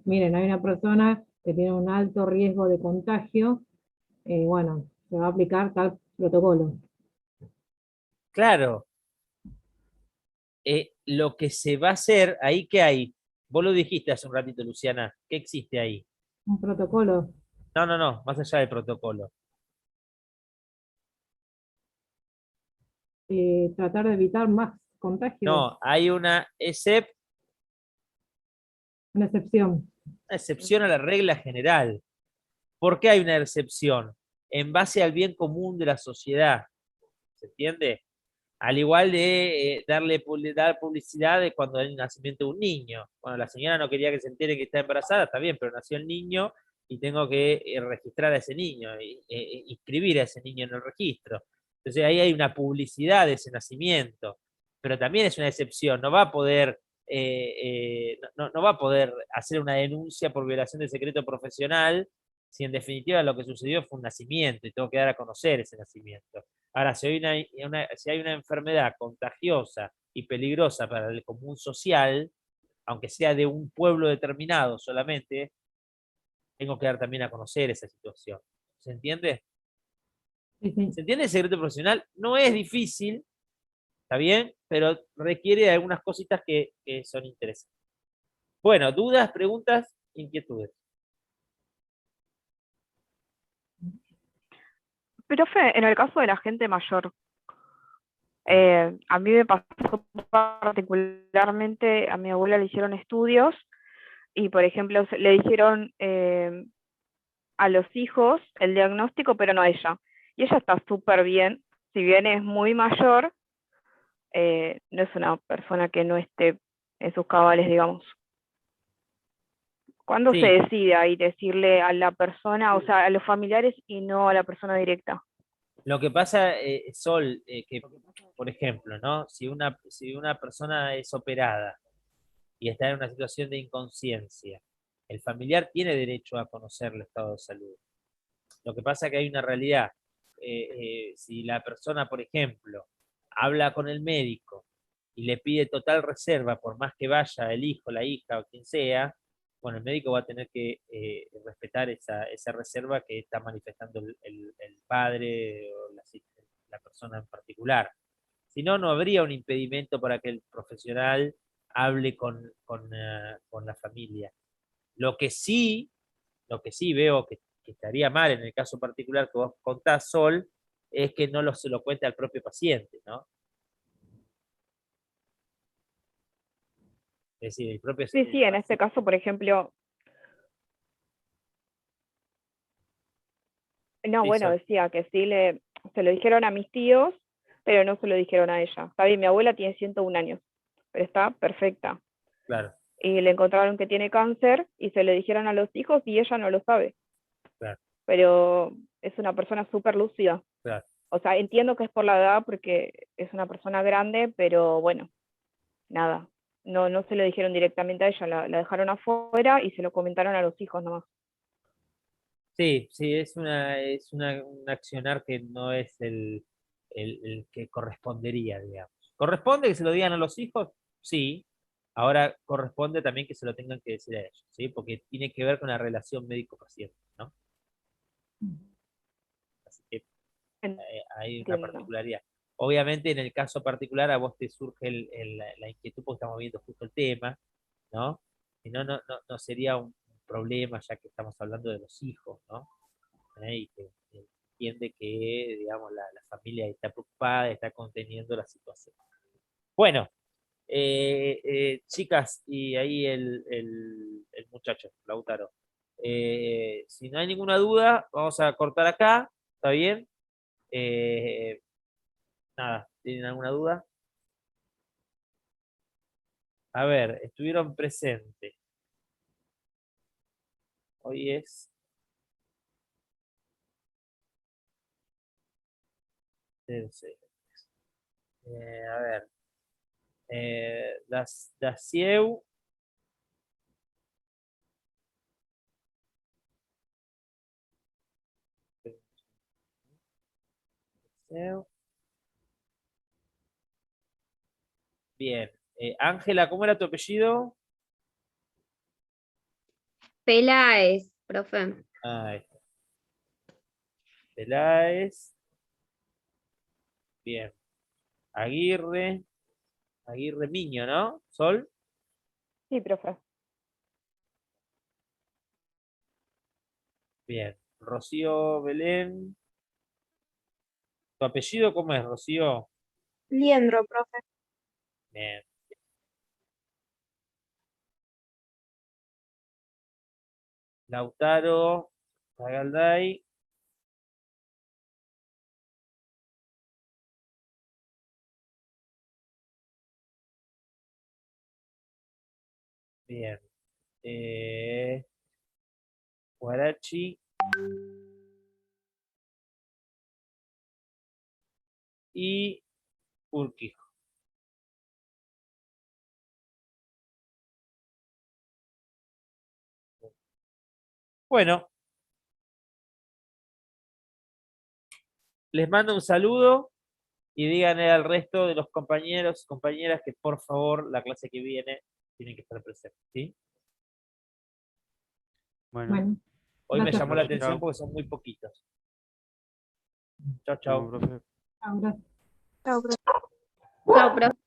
miren, hay una persona que tiene un alto riesgo de contagio, bueno, se va a aplicar tal protocolo. claro, lo que se va a hacer, ahí que hay, vos lo dijiste hace un ratito, Luciana, ¿qué existe ahí? Un protocolo, No, no, no, más allá del protocolo. tratar de evitar más contagios, No, hay una excepción. excepción a la regla general. ¿Por qué hay una excepción? En base al bien común de la sociedad, ¿se entiende? Al igual de dar publicidad de cuando hay el nacimiento de un niño. Bueno, la señora no quería que se entere que está embarazada, está bien, pero nació el niño y tengo que registrar a ese niño, inscribir a ese niño en el registro. Entonces ahí hay una publicidad de ese nacimiento, pero también es una excepción, no va a poder, no va a poder hacer una denuncia por violación de secreto profesional si en definitiva lo que sucedió fue un nacimiento y tengo que dar a conocer ese nacimiento. Ahora, si hay una enfermedad contagiosa y peligrosa para el común social, aunque sea de un pueblo determinado solamente, tengo que dar también a conocer esa situación. ¿Se entiende? Sí, sí. ¿Se entiende? El secreto profesional no es difícil, ¿está bien? Pero requiere de algunas cositas que son interesantes. Bueno, dudas, preguntas, inquietudes. Profe, en el caso de la gente mayor, a mí me pasó particularmente, a mi abuela le hicieron estudios y, por ejemplo, le dijeron a los hijos el diagnóstico, pero no a ella. Y ella está súper bien, si bien es muy mayor, no es una persona que no esté en sus cabales, digamos. ¿Cuándo se Sí, decide ahí decirle a la persona, o sea, a los familiares y no a la persona directa? lo que pasa, Sol, que, por ejemplo, ¿no? Si una persona es operada y está en una situación de inconsciencia, el familiar tiene derecho a conocer el estado de salud. Lo que pasa es que hay una realidad. Si la persona, por ejemplo, habla con el médico y le pide total reserva, por más que vaya el hijo, la hija o quien sea, bueno, el médico va a tener que respetar esa reserva que está manifestando el padre o la persona en particular. Si no, no habría un impedimento para que el profesional hable con la familia. Lo que sí, lo que sí veo que estaría mal en el caso particular que vos contás, Sol, es que no se lo cuente al propio paciente, ¿no? Es decir, el propio Sí, sí, en este paciente. caso, por ejemplo, no, Sí, bueno, Sol, decía que sí se lo dijeron a mis tíos, pero no se lo dijeron a ella. Está bien, mi abuela tiene 101 años, pero está perfecta. claro, Y le encontraron que tiene cáncer y se lo dijeron a los hijos y ella no lo sabe, claro, pero es una persona súper lúcida. claro. O sea, entiendo que es por la edad porque es una persona grande, pero bueno, nada. No, no se lo dijeron directamente a ella, la dejaron afuera y se lo comentaron a los hijos nomás. Sí, sí, un accionar que no es el que correspondería, digamos. ¿Corresponde que se lo digan a los hijos? Sí. Ahora corresponde también que se lo tengan que decir a ellos, ¿sí? Porque tiene que ver con la relación médico-paciente, ¿no? Así que hay una Entiendo. particularidad. Obviamente, en el caso particular, a vos te surge la inquietud porque estamos viendo justo el tema, ¿no? Si no, no sería un problema, ya que estamos hablando de los hijos, ¿no? Y que entiende que, digamos, la familia está preocupada, está conteniendo la situación. Bueno, chicas, y ahí el muchacho, Lautaro. Si no hay ninguna duda, vamos a cortar acá, ¿está bien? Nada, ¿tienen alguna duda? A ver, estuvieron presentes. Hoy es... tercero. A ver, Dacieu, bien. Ángela, ¿cómo era tu apellido? Peláez, profe. Ahí está. Peláez. Bien. Aguirre. Aguirre Miño, ¿no? Sol. Sí, profe. Bien. Rocío Belén. ¿Tu apellido cómo es, Rocío? Liendro, profe. Bien. Lautaro Zagalday. Bien. Guarachi. Y Urquijo. Bueno, les mando un saludo y díganle al resto de los compañeros y compañeras que por favor la clase que viene tienen que estar presentes, ¿sí? Bueno, Bueno, Hoy me gracias, llamó la profe. atención Chao. porque son muy poquitos. Chao, nos vemos, chao. profe. Chao, gracias. Chao, profe. Chao, profe.